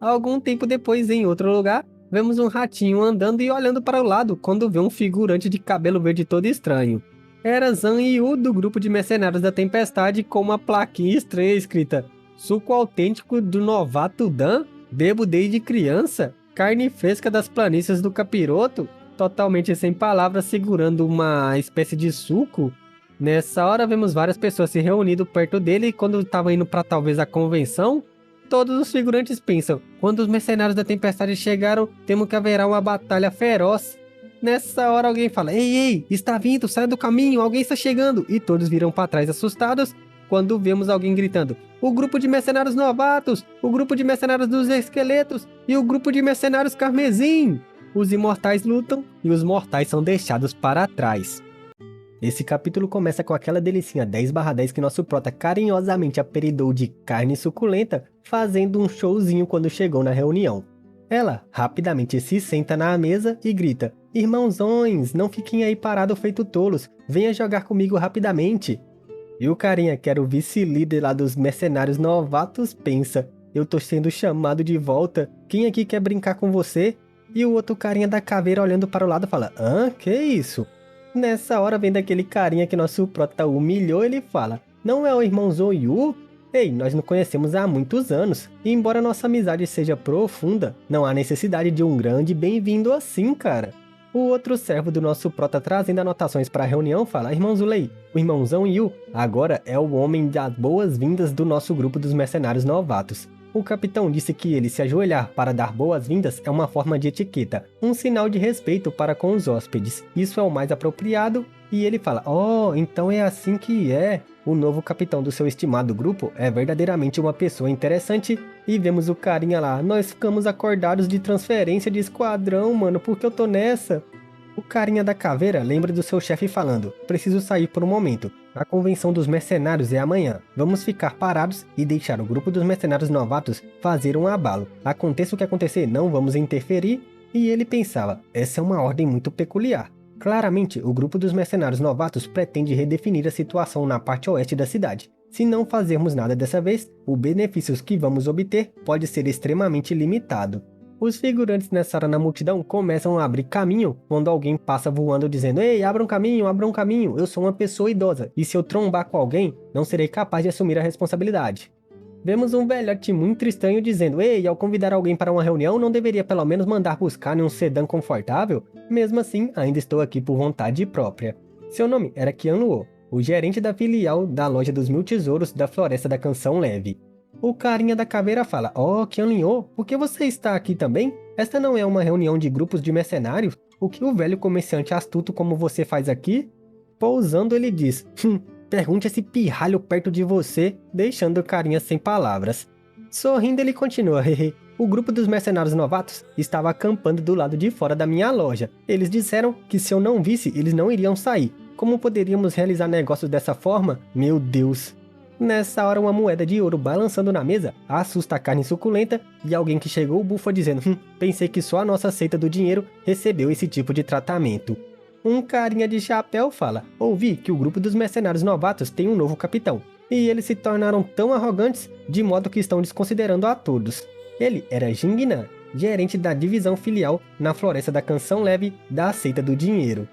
Speaker 1: Algum tempo depois, em outro lugar, vemos um ratinho andando e olhando para o lado, quando vê um figurante de cabelo verde todo estranho. Era Zhang Yu, do grupo de mercenários da Tempestade, com uma plaquinha estranha escrita: suco autêntico do novato Dan, bebo desde criança, carne fresca das planícies do capiroto, totalmente sem palavras, segurando uma espécie de suco. Nessa hora vemos várias pessoas se reunindo perto dele, e quando estava indo para talvez a convenção, todos os figurantes pensam: quando os mercenários da Tempestade chegaram, temo que haverá uma batalha feroz. Nessa hora alguém fala: ei, ei, está vindo, sai do caminho, alguém está chegando. E todos viram para trás assustados, quando vemos alguém gritando: o grupo de mercenários novatos, o grupo de mercenários dos esqueletos e o grupo de mercenários carmesim. Os imortais lutam e os mortais são deixados para trás. Esse capítulo começa com aquela delicinha 10/10 que nosso prota carinhosamente apelidou de carne suculenta, fazendo um showzinho quando chegou na reunião. Ela rapidamente se senta na mesa e grita: "Irmãozões, não fiquem aí parados feito tolos, venha jogar comigo rapidamente." E o carinha que era o vice-líder lá dos mercenários novatos pensa: "Eu tô sendo chamado de volta, quem aqui quer brincar com você?" E o outro carinha da caveira olhando para o lado fala: "Hã? Que isso?" Nessa hora vem daquele carinha que nosso prota humilhou, ele fala: "Não é o irmão Zoyu? Ei, nós nos conhecemos há muitos anos, e embora nossa amizade seja profunda, não há necessidade de um grande bem-vindo assim, cara." O outro servo do nosso prota trazendo anotações para a reunião fala: "Irmão Zulei, o irmãozão Yu agora é o homem das boas-vindas do nosso grupo dos mercenários novatos. O capitão disse que ele se ajoelhar para dar boas-vindas é uma forma de etiqueta, um sinal de respeito para com os hóspedes. Isso é o mais apropriado." E ele fala: "Oh, então é assim que é. O novo capitão do seu estimado grupo é verdadeiramente uma pessoa interessante." E vemos o carinha lá: "Nós ficamos acordados de transferência de esquadrão, mano, porque eu tô nessa." O carinha da caveira lembra do seu chefe falando: "Preciso sair por um momento. A convenção dos mercenários é amanhã. Vamos ficar parados e deixar o grupo dos mercenários novatos fazer um abalo. Aconteça o que acontecer, não vamos interferir." E ele pensava: essa é uma ordem muito peculiar. Claramente, o grupo dos mercenários novatos pretende redefinir a situação na parte oeste da cidade. Se não fazermos nada dessa vez, os benefícios que vamos obter pode ser extremamente limitado. Os figurantes nessa hora na multidão começam a abrir caminho quando alguém passa voando dizendo: "Ei, abram caminho, eu sou uma pessoa idosa, e se eu trombar com alguém, não serei capaz de assumir a responsabilidade." Vemos um velhote muito estranho dizendo: "Ei, ao convidar alguém para uma reunião, não deveria pelo menos mandar buscar em um sedã confortável? Mesmo assim, ainda estou aqui por vontade própria." Seu nome era Qianluo, o gerente da filial da loja dos 1000 tesouros da Floresta da Canção Leve. O carinha da caveira fala: "Oh, Qianluo, por que você está aqui também? Esta não é uma reunião de grupos de mercenários? O que o velho comerciante astuto como você faz aqui?" Pousando, ele diz: "Pergunte a esse pirralho perto de você", deixando o carinha sem palavras. Sorrindo, ele continua: "Hehe, o grupo dos mercenários novatos estava acampando do lado de fora da minha loja. Eles disseram que se eu não visse, eles não iriam sair. Como poderíamos realizar negócios dessa forma? Meu Deus." Nessa hora, uma moeda de ouro balançando na mesa assusta a carne suculenta e alguém que chegou bufa dizendo: "Pensei que só a nossa seita do dinheiro recebeu esse tipo de tratamento." Um carinha de chapéu fala: "Ouvi que o grupo dos mercenários novatos tem um novo capitão, e eles se tornaram tão arrogantes de modo que estão desconsiderando a todos." Ele era Jingnan, gerente da divisão filial na Floresta da Canção Leve da Seita do Dinheiro.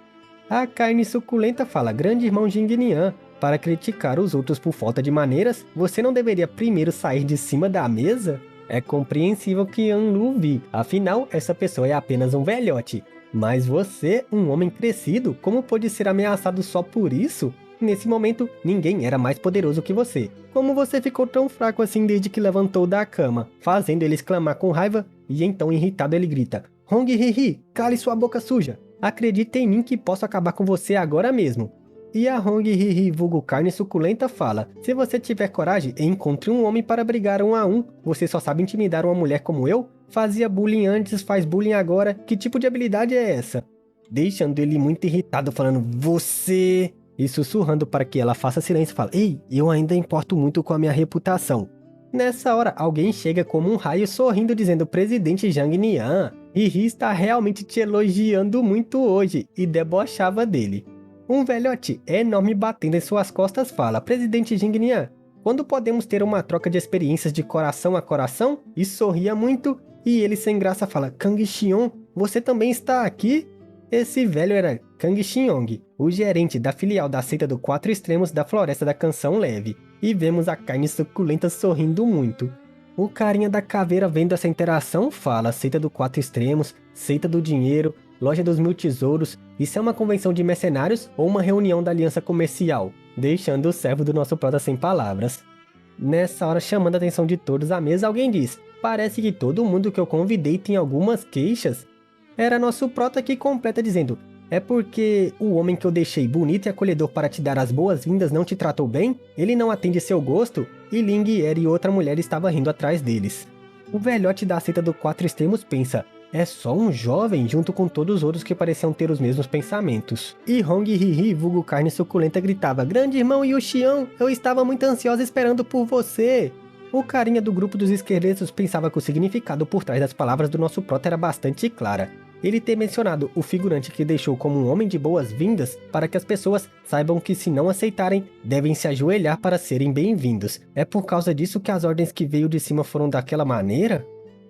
Speaker 1: A carne suculenta fala: "Grande irmão Jingnan, para criticar os outros por falta de maneiras, você não deveria primeiro sair de cima da mesa?" É compreensível que Anlu vi, afinal, essa pessoa é apenas um velhote. Mas você, um homem crescido, como pode ser ameaçado só por isso? Nesse momento, ninguém era mais poderoso que você. Como você ficou tão fraco assim desde que levantou da cama? Fazendo ele exclamar com raiva, e então irritado ele grita: "Hong Hihi, cale sua boca suja! Acredite em mim que posso acabar com você agora mesmo." E a Hong Hihi vulgo carne suculenta fala: "Se você tiver coragem, encontre um homem para brigar 1 a 1. Você só sabe intimidar uma mulher como eu? Fazia bullying antes, faz bullying agora. Que tipo de habilidade é essa?" Deixando ele muito irritado falando: "Você..." E sussurrando para que ela faça silêncio fala: "Ei, eu ainda importo muito com a minha reputação." Nessa hora, alguém chega como um raio sorrindo dizendo: "Presidente Zhang Nian, Hihi está realmente te elogiando muito hoje." E debochava dele. Um velhote enorme batendo em suas costas fala: "Presidente Jingnan, quando podemos ter uma troca de experiências de coração a coração?" E sorria muito, e ele sem graça fala: "Kang Xion, você também está aqui?" Esse velho era Kang Xiong, o gerente da filial da seita do 4 extremos da Floresta da Canção Leve. E vemos a carne suculenta sorrindo muito. O carinha da caveira vendo essa interação fala: "Seita do 4 extremos, seita do dinheiro, loja dos 1000 tesouros, isso é uma convenção de mercenários ou uma reunião da aliança comercial?" Deixando o servo do nosso prota sem palavras. Nessa hora, chamando a atenção de todos à mesa, alguém diz: "Parece que todo mundo que eu convidei tem algumas queixas." Era nosso prota que completa dizendo: "É porque o homem que eu deixei bonito e acolhedor para te dar as boas-vindas não te tratou bem? Ele não atende seu gosto?" E Ling Er e outra mulher estava rindo atrás deles. O velhote da seita do 4 extremos pensa: é só um jovem junto com todos os outros que pareciam ter os mesmos pensamentos. E Hong Hihi, vulgo carne suculenta, gritava: grande irmão Yuxian, eu estava muito ansiosa esperando por você. O carinha do grupo dos esqueletos pensava que o significado por trás das palavras do nosso prota era bastante clara. Ele ter mencionado o figurante que deixou como um homem de boas-vindas para que as pessoas saibam que, se não aceitarem, devem se ajoelhar para serem bem-vindos. É por causa disso que as ordens que veio de cima foram daquela maneira?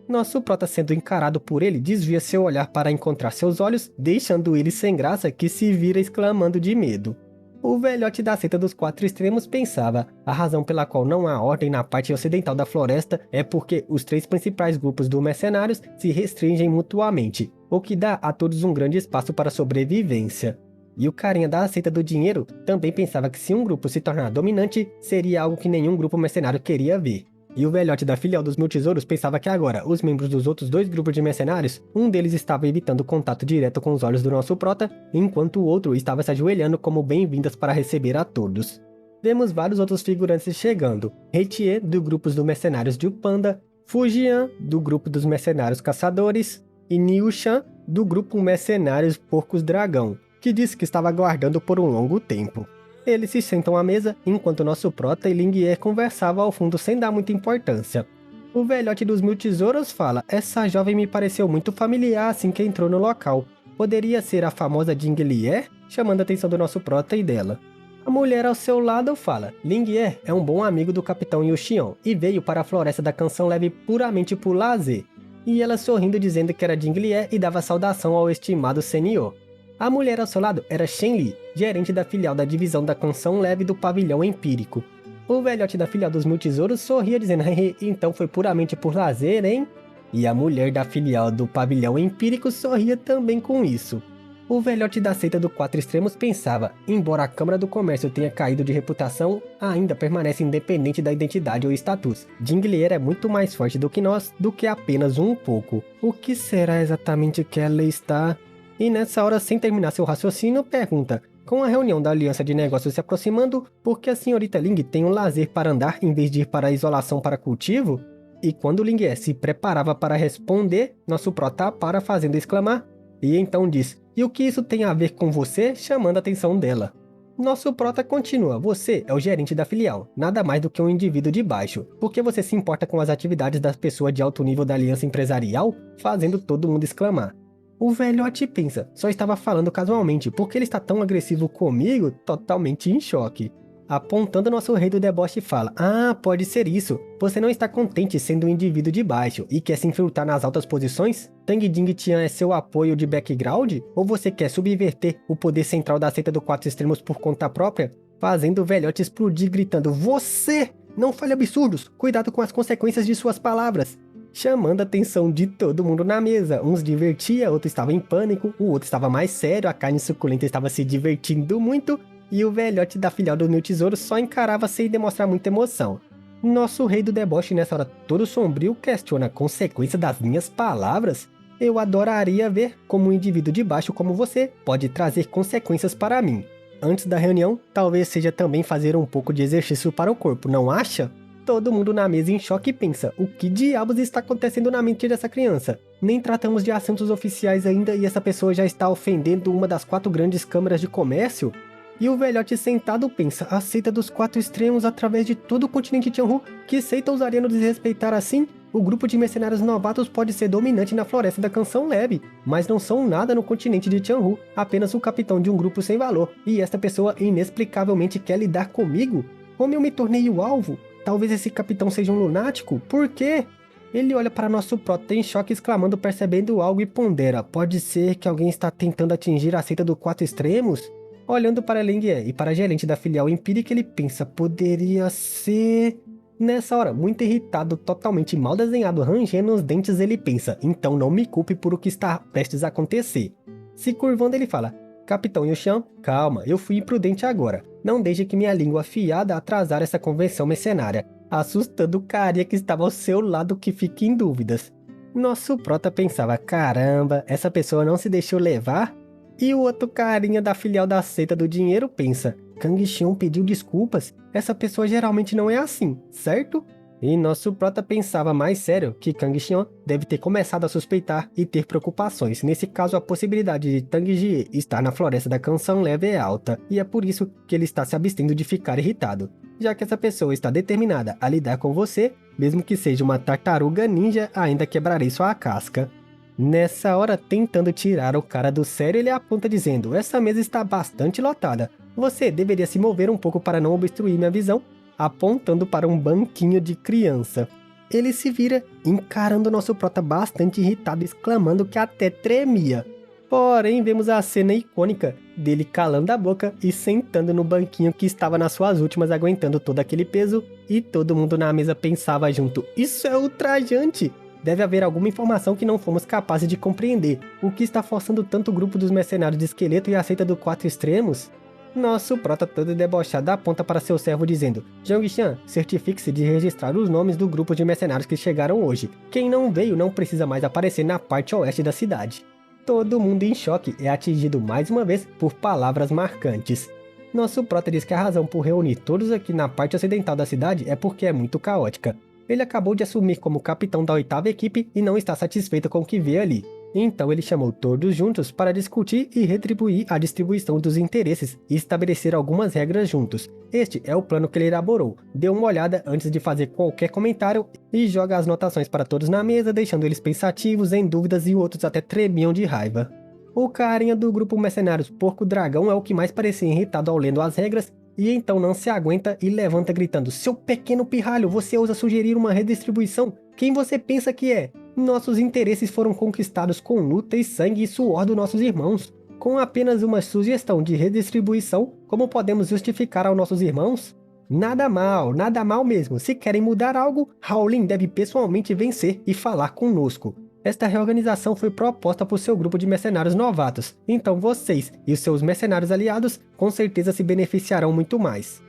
Speaker 1: Nosso prota, sendo encarado por ele, desvia seu olhar para encontrar seus olhos, deixando ele sem graça, que se vira exclamando de medo. O velhote da seita dos quatro extremos pensava: a razão pela qual não há ordem na parte ocidental da floresta é porque os três principais grupos dos mercenários se restringem mutuamente, o que dá a todos um grande espaço para sobrevivência. E o carinha da seita do dinheiro também pensava que, se um grupo se tornar dominante, seria algo que nenhum grupo mercenário queria ver. E o velhote da filial dos mil tesouros pensava que agora, os membros dos outros dois grupos de mercenários, um deles estava evitando contato direto com os olhos do nosso prota, enquanto o outro estava se ajoelhando como bem-vindas para receber a todos. Vemos vários outros figurantes chegando: Heitie, do grupo dos mercenários de Upanda, Fujian, do grupo dos mercenários caçadores, e Niushan, do grupo mercenários porcos dragão, que disse que estava aguardando por um longo tempo. Eles se sentam à mesa, enquanto nosso prota e Lingye conversavam ao fundo sem dar muita importância. O velhote dos mil tesouros fala: essa jovem me pareceu muito familiar assim que entrou no local. Poderia ser a famosa Jinglier? Chamando a atenção do nosso prota e dela. A mulher ao seu lado fala: Lingye é um bom amigo do capitão Yuxian e veio para a floresta da Canção Leve puramente por lazer. E ela sorrindo dizendo que era Jinglier e dava saudação ao estimado senhor. A mulher ao seu lado era Shenli, gerente da filial da divisão da Canção Leve do Pavilhão Empírico. O velhote da filial dos mil tesouros sorria dizendo: então foi puramente por lazer, hein? E a mulher da filial do Pavilhão Empírico sorria também com isso. O velhote da seita do Quatro Extremos pensava: embora a Câmara do Comércio tenha caído de reputação, ainda permanece independente da identidade ou status. Jinglier é muito mais forte do que nós, do que apenas um pouco. O que será exatamente que ela está... E nessa hora, sem terminar seu raciocínio, pergunta: com a reunião da Aliança de Negócios se aproximando, por que a senhorita Ling tem um lazer para andar em vez de ir para a isolação para cultivo? E quando Lingye se preparava para responder, nosso prota para fazendo exclamar, e então diz: e o que isso tem a ver com você? Chamando a atenção dela. Nosso prota continua: você é o gerente da filial, nada mais do que um indivíduo de baixo. Por que você se importa com as atividades das pessoas de alto nível da aliança empresarial? Fazendo todo mundo exclamar. O velhote pensa: só estava falando casualmente, porque ele está tão agressivo comigo? Totalmente em choque. Apontando nosso rei do deboche fala: ah, pode ser isso. Você não está contente sendo um indivíduo de baixo e quer se infiltrar nas altas posições? Tang Ding Tian é seu apoio de background? Ou você quer subverter o poder central da seita do Quatro Extremos por conta própria? Fazendo o velhote explodir gritando: você! Não fale absurdos! Cuidado com as consequências de suas palavras! Chamando a atenção de todo mundo na mesa. Uns divertia, outro estava em pânico, o outro estava mais sério, a carne suculenta estava se divertindo muito, e o velhote da filial do Mil Tesouro só encarava sem demonstrar muita emoção. Nosso rei do deboche, nessa hora todo sombrio, questiona a consequência das minhas palavras. Eu adoraria ver como um indivíduo de baixo como você pode trazer consequências para mim. Antes da reunião, talvez seja também fazer um pouco de exercício para o corpo, não acha? Todo mundo na mesa em choque pensa: o que diabos está acontecendo na mente dessa criança? Nem tratamos de assuntos oficiais ainda e essa pessoa já está ofendendo uma das 4 grandes câmaras de comércio? E o velhote sentado pensa: a seita dos Quatro Extremos através de todo o continente Tianhu, que seita ousaria nos desrespeitar assim? O grupo de mercenários novatos pode ser dominante na floresta da Canção Leve, mas não são nada no continente de Tianhu, apenas o capitão de um grupo sem valor. E esta pessoa inexplicavelmente quer lidar comigo? Como eu me tornei o alvo? Talvez esse capitão seja um lunático? Por quê? Ele olha para nosso prota em choque, exclamando, percebendo algo, e pondera: pode ser que alguém está tentando atingir a seita do Quatro Extremos? Olhando para Lingye e para a gerente da filial empírica, ele pensa: poderia ser... Nessa hora, muito irritado, totalmente mal desenhado, rangendo os dentes, ele pensa: então não me culpe por o que está prestes a acontecer. Se curvando, ele fala: Capitão Yuxian, calma, eu fui imprudente agora. Não deixe que minha língua afiada atrasar essa convenção mercenária, assustando o carinha que estava ao seu lado, que fica em dúvidas. Nosso prota pensava: caramba, essa pessoa não se deixou levar? E o outro carinha da filial da seita do dinheiro pensa: Kang Xion pediu desculpas? Essa pessoa geralmente não é assim, certo? E nosso prota pensava mais sério que Kang Xian deve ter começado a suspeitar e ter preocupações. Nesse caso, a possibilidade de Tang Jie estar na floresta da canção leve é alta, e é por isso que ele está se abstendo de ficar irritado, já que essa pessoa está determinada a lidar com você, mesmo que seja uma tartaruga ninja, ainda quebrarei sua casca. Nessa hora, tentando tirar o cara do sério, ele aponta dizendo: essa mesa está bastante lotada, você deveria se mover um pouco para não obstruir minha visão, apontando para um banquinho de criança. Ele se vira, encarando nosso prota bastante irritado, exclamando que até tremia. Porém, vemos a cena icônica dele calando a boca e sentando no banquinho que estava nas suas últimas, aguentando todo aquele peso, e todo mundo na mesa pensava junto: isso é ultrajante! Deve haver alguma informação que não fomos capazes de compreender, o que está forçando tanto o grupo dos mercenários de esqueleto e a seita do Quatro Extremos? Nosso prota todo debochado aponta para seu servo dizendo: Zhang-Xian, certifique-se de registrar os nomes do grupo de mercenários que chegaram hoje. Quem não veio não precisa mais aparecer na parte oeste da cidade. Todo mundo em choque é atingido mais uma vez por palavras marcantes. Nosso prota diz que a razão por reunir todos aqui na parte ocidental da cidade é porque é muito caótica. Ele acabou de assumir como capitão da 8ª equipe e não está satisfeito com o que vê ali. Então ele chamou todos juntos para discutir e retribuir a distribuição dos interesses e estabelecer algumas regras juntos. Este é o plano que ele elaborou. Dê uma olhada antes de fazer qualquer comentário e joga as notações para todos na mesa, deixando eles pensativos, em dúvidas, e outros até tremiam de raiva. O carinha do grupo Mercenários Porco Dragão é o que mais parecia irritado ao lendo as regras, e então não se aguenta e levanta gritando: seu pequeno pirralho, você ousa sugerir uma redistribuição? Quem você pensa que é? Nossos interesses foram conquistados com luta e sangue e suor dos nossos irmãos. Com apenas uma sugestão de redistribuição, como podemos justificar aos nossos irmãos? Nada mal mesmo. Se querem mudar algo, Howlin deve pessoalmente vencer e falar conosco. Esta reorganização foi proposta por seu grupo de mercenários novatos, então vocês e os seus mercenários aliados com certeza se beneficiarão muito mais.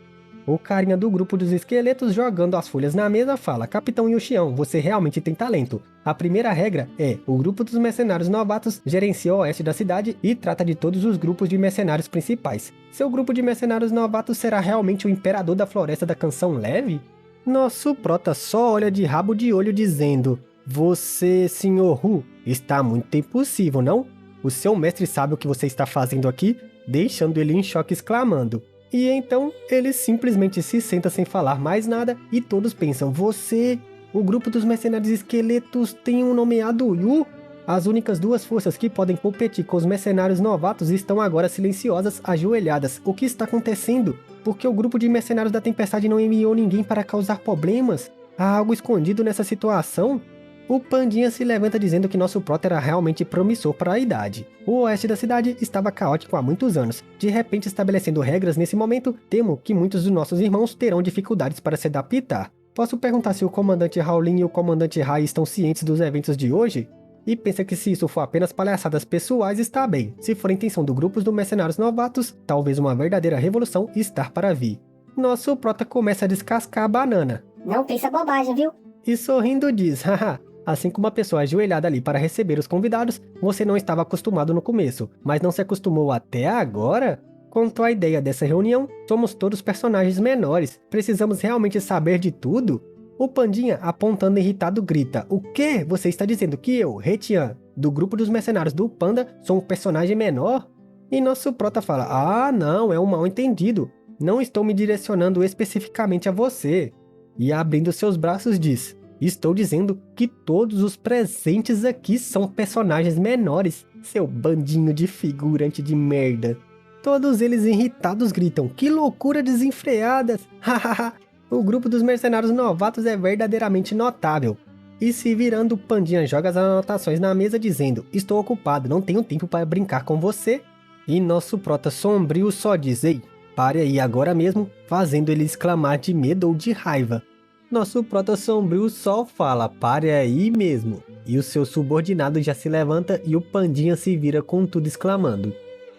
Speaker 1: O carinha do grupo dos esqueletos, jogando as folhas na mesa, fala: Capitão Yuxião, você realmente tem talento. A primeira regra é: o grupo dos mercenários novatos gerencia o oeste da cidade e trata de todos os grupos de mercenários principais. Seu grupo de mercenários novatos será realmente o imperador da floresta da canção leve? Nosso prota só olha de rabo de olho dizendo: você, Sr. Hu, está muito impossível, não? O seu mestre sabe o que você está fazendo aqui? Deixando ele em choque, exclamando. E então, ele simplesmente se senta sem falar mais nada e todos pensam: você, o grupo dos mercenários esqueletos tem um nomeado Yu? As únicas duas forças que podem competir com os mercenários novatos estão agora silenciosas, ajoelhadas. O que está acontecendo? Porque o grupo de mercenários da tempestade não enviou ninguém para causar problemas? Há algo escondido nessa situação? O Pandinha se levanta dizendo que nosso prota era realmente promissor para a idade. O oeste da cidade estava caótico há muitos anos. De repente, estabelecendo regras nesse momento, temo que muitos dos nossos irmãos terão dificuldades para se adaptar. Posso perguntar se o comandante Howlin e o comandante Rai estão cientes dos eventos de hoje? E pensa que se isso for apenas palhaçadas pessoais, está bem. Se for a intenção do grupo dos mercenários novatos, talvez uma verdadeira revolução está para vir. Nosso prota começa a descascar a banana.
Speaker 2: Não pensa bobagem, viu?
Speaker 1: E sorrindo diz: haha. Assim como uma pessoa ajoelhada ali para receber os convidados, você não estava acostumado no começo, mas não se acostumou até agora? Quanto à ideia dessa reunião, somos todos personagens menores, precisamos realmente saber de tudo? O Pandinha, apontando irritado, grita: o quê? Você está dizendo que eu, Hetian, do grupo dos mercenários do Panda, sou um personagem menor? E nosso prota fala: ah não, é um mal entendido, não estou me direcionando especificamente a você. E abrindo seus braços diz: estou dizendo que todos os presentes aqui são personagens menores, seu bandinho de figurante de merda. Todos eles irritados gritam: que loucura desenfreada! Hahaha! O grupo dos mercenários novatos é verdadeiramente notável. E se virando, o Pandinha joga as anotações na mesa dizendo: estou ocupado, não tenho tempo para brincar com você. E nosso prota sombrio só diz: ei, pare aí agora mesmo, fazendo ele exclamar de medo ou de raiva. Nosso prota sombrio só fala: pare aí mesmo. E o seu subordinado já se levanta e o Pandinha se vira com tudo exclamando.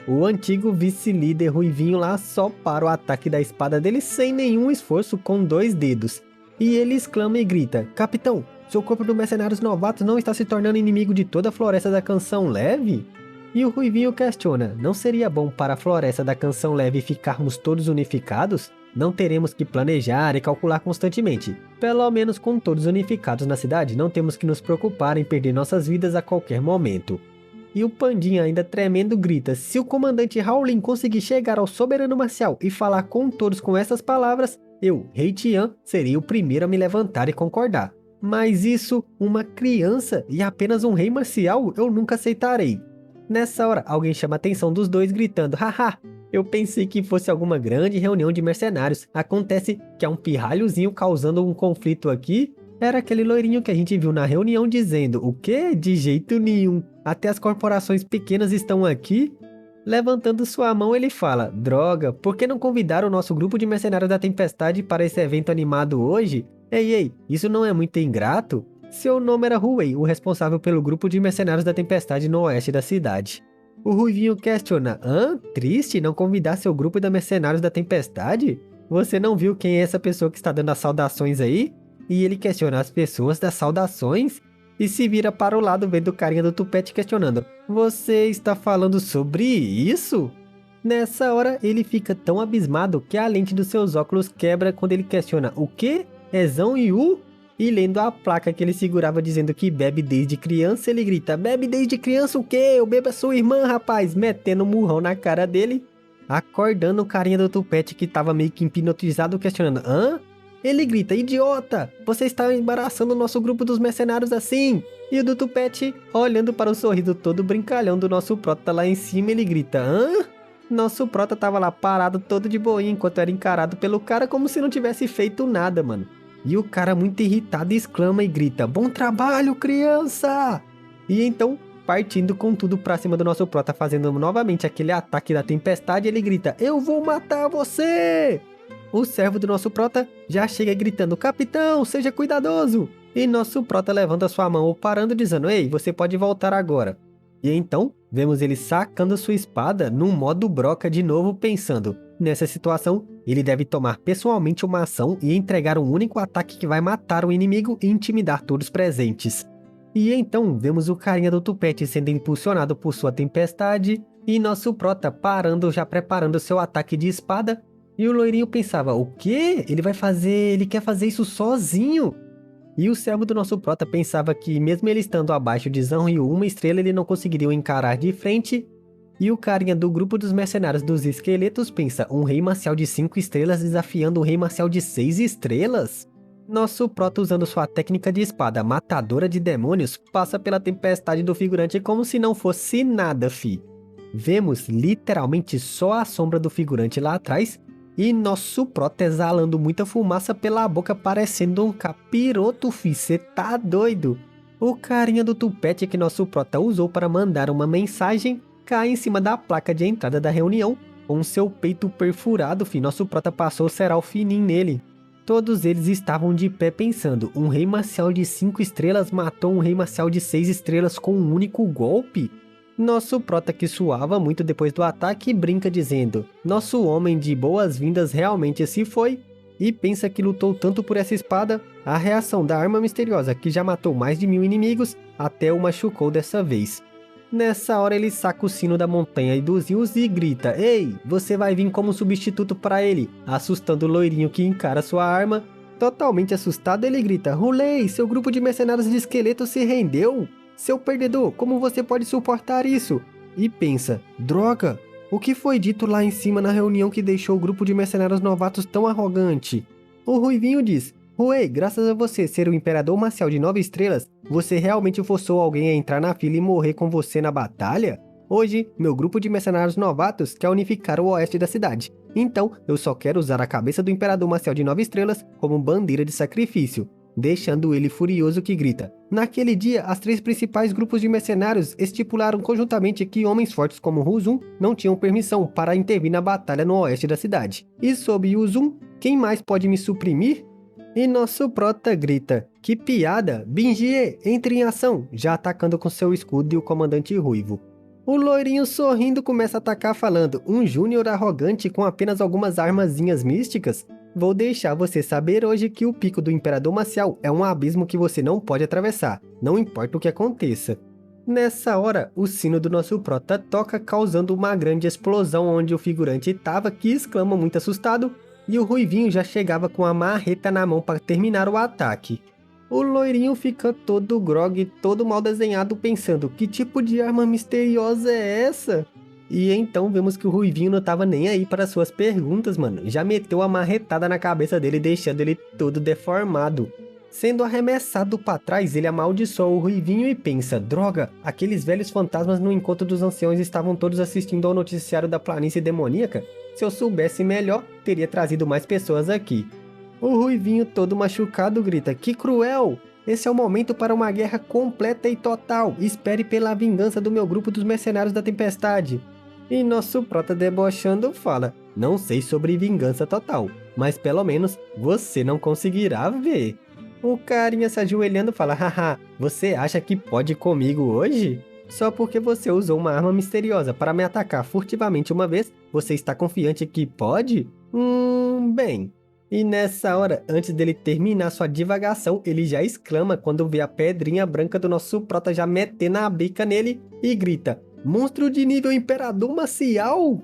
Speaker 1: O antigo vice-líder ruivinho lá só para o ataque da espada dele sem nenhum esforço com 2 dedos. E ele exclama e grita: capitão, seu corpo de mercenários novatos não está se tornando inimigo de toda a floresta da canção leve? E o ruivinho questiona: não seria bom para a floresta da canção leve ficarmos todos unificados? não teremos que planejar e calcular constantemente. Pelo menos com todos unificados na cidade, não temos que nos preocupar em perder nossas vidas a qualquer momento. E o Pandinha, ainda tremendo, grita: se o comandante Howlin conseguir chegar ao soberano marcial e falar com todos com essas palavras, eu, Rei Tian, seria o primeiro a me levantar e concordar. Mas isso, uma criança e apenas um rei marcial, eu nunca aceitarei. Nessa hora, alguém chama a atenção dos dois gritando: haha, eu pensei que fosse alguma grande reunião de mercenários. Acontece que há um pirralhozinho causando um conflito aqui. Era aquele loirinho que a gente viu na reunião dizendo: o quê? De jeito nenhum. Até as corporações pequenas estão aqui. Levantando sua mão, ele fala: droga, por que não convidaram o nosso grupo de mercenários da Tempestade para esse evento animado hoje? Ei, isso não é muito ingrato? Seu nome era Huey, o responsável pelo grupo de mercenários da Tempestade no oeste da cidade. O Ruivinho questiona: hã? Triste não convidar seu grupo de mercenários da Tempestade? Você não viu quem é essa pessoa que está dando as saudações aí? E ele questiona as pessoas das saudações e se vira para o lado vendo o carinha do tupete questionando: você está falando sobre isso? Nessa hora ele fica tão abismado que a lente dos seus óculos quebra quando ele questiona: o quê? É Zhang Yu? E lendo a placa que ele segurava dizendo que bebe desde criança, ele grita: bebe desde criança o quê? Eu bebo a sua irmã, rapaz! Metendo um murrão na cara dele, acordando o carinha do tupete que estava meio que hipnotizado questionando: hã? Ele grita: idiota, você está embaraçando o nosso grupo dos mercenários assim. E o do tupete, olhando para o sorriso todo brincalhão do nosso prota lá em cima, ele grita: hã? Nosso prota tava lá parado todo de boinha enquanto era encarado pelo cara como se não tivesse feito nada, mano. E o cara muito irritado exclama e grita: bom trabalho, criança! E então, partindo com tudo pra cima do nosso prota, fazendo novamente aquele ataque da tempestade, ele grita: eu vou matar você! O servo do nosso prota já chega gritando: capitão, seja cuidadoso! E nosso prota levanta sua mão ou parando dizendo: ei, você pode voltar agora. E então, vemos ele sacando sua espada num modo broca de novo pensando: nessa situação, ele deve tomar pessoalmente uma ação e entregar um único ataque que vai matar o inimigo e intimidar todos presentes. E então, vemos o carinha do tupete sendo impulsionado por sua tempestade e nosso prota parando, já preparando seu ataque de espada. E o loirinho pensava: o quê? Ele quer fazer isso sozinho? E o servo do nosso prota pensava que mesmo ele estando abaixo de Zhang Yu uma estrela, ele não conseguiria encarar de frente. E o carinha do grupo dos mercenários dos esqueletos pensa: um rei marcial de 5 estrelas desafiando um rei marcial de 6 estrelas? Nosso prota, usando sua técnica de espada matadora de demônios, passa pela tempestade do figurante como se não fosse nada, fi. Vemos literalmente só a sombra do figurante lá atrás. E nosso prota exalando muita fumaça pela boca, parecendo um capiroto, fi, cê tá doido? O carinha do tupete que nosso prota usou para mandar uma mensagem cai em cima da placa de entrada da reunião, com seu peito perfurado, fi, nosso prota passou o cerol fininho nele. Todos eles estavam de pé pensando: um rei marcial de 5 estrelas matou um rei marcial de 6 estrelas com um único golpe? Nosso prota, que suava muito depois do ataque, brinca dizendo: nosso homem de boas-vindas realmente se foi, e pensa que lutou tanto por essa espada. A reação da arma misteriosa, que já matou mais de 1000 inimigos, até o machucou dessa vez. Nessa hora ele saca o sino da montanha e dos rios e grita: ei, você vai vir como substituto para ele, assustando o loirinho que encara sua arma. Totalmente assustado, ele grita: Hulei, seu grupo de mercenários de esqueleto se rendeu? Seu perdedor, como você pode suportar isso? E pensa: droga, o que foi dito lá em cima na reunião que deixou o grupo de mercenários novatos tão arrogante? O Ruivinho diz: Huey, graças a você ser o imperador marcial de 9 estrelas, você realmente forçou alguém a entrar na fila e morrer com você na batalha? Hoje, meu grupo de mercenários novatos quer unificar o oeste da cidade. Então, eu só quero usar a cabeça do imperador marcial de 9 estrelas como bandeira de sacrifício. Deixando ele furioso, que grita: naquele dia, as 3 principais grupos de mercenários estipularam conjuntamente que homens fortes como Huzun não tinham permissão para intervir na batalha no oeste da cidade. E sob Huzun, quem mais pode me suprimir? E nosso prota grita: que piada, Binjie, entre em ação, já atacando com seu escudo e o comandante ruivo. O loirinho sorrindo começa a atacar falando: um júnior arrogante com apenas algumas armazinhas místicas? Vou deixar você saber hoje que o pico do Imperador Marcial é um abismo que você não pode atravessar, não importa o que aconteça. Nessa hora, o sino do nosso prota toca, causando uma grande explosão onde o figurante estava, que exclama muito assustado: e o Ruivinho já chegava com a marreta na mão para terminar o ataque. O loirinho fica todo grogue, todo mal desenhado, pensando, que tipo de arma misteriosa é essa? E então vemos que o Ruivinho não tava nem aí para suas perguntas, mano. Já meteu a marretada na cabeça dele, deixando ele todo deformado. Sendo arremessado para trás, ele amaldiçoa o Ruivinho e pensa, droga, aqueles velhos fantasmas no encontro dos anciões estavam todos assistindo ao noticiário da planície demoníaca? Se eu soubesse melhor, teria trazido mais pessoas aqui. O Ruivinho todo machucado grita, que cruel! Esse é o momento para uma guerra completa e total, espere pela vingança do meu grupo dos mercenários da tempestade. E nosso prota debochando fala, não sei sobre vingança total, mas pelo menos você não conseguirá ver. O carinha se ajoelhando fala, haha, você acha que pode comigo hoje? Só porque você usou uma arma misteriosa para me atacar furtivamente uma vez, você está confiante que pode? Bem... E nessa hora, antes dele terminar sua divagação, ele já exclama quando vê a pedrinha branca do nosso prota já metendo a bica nele e grita, monstro de nível imperador marcial!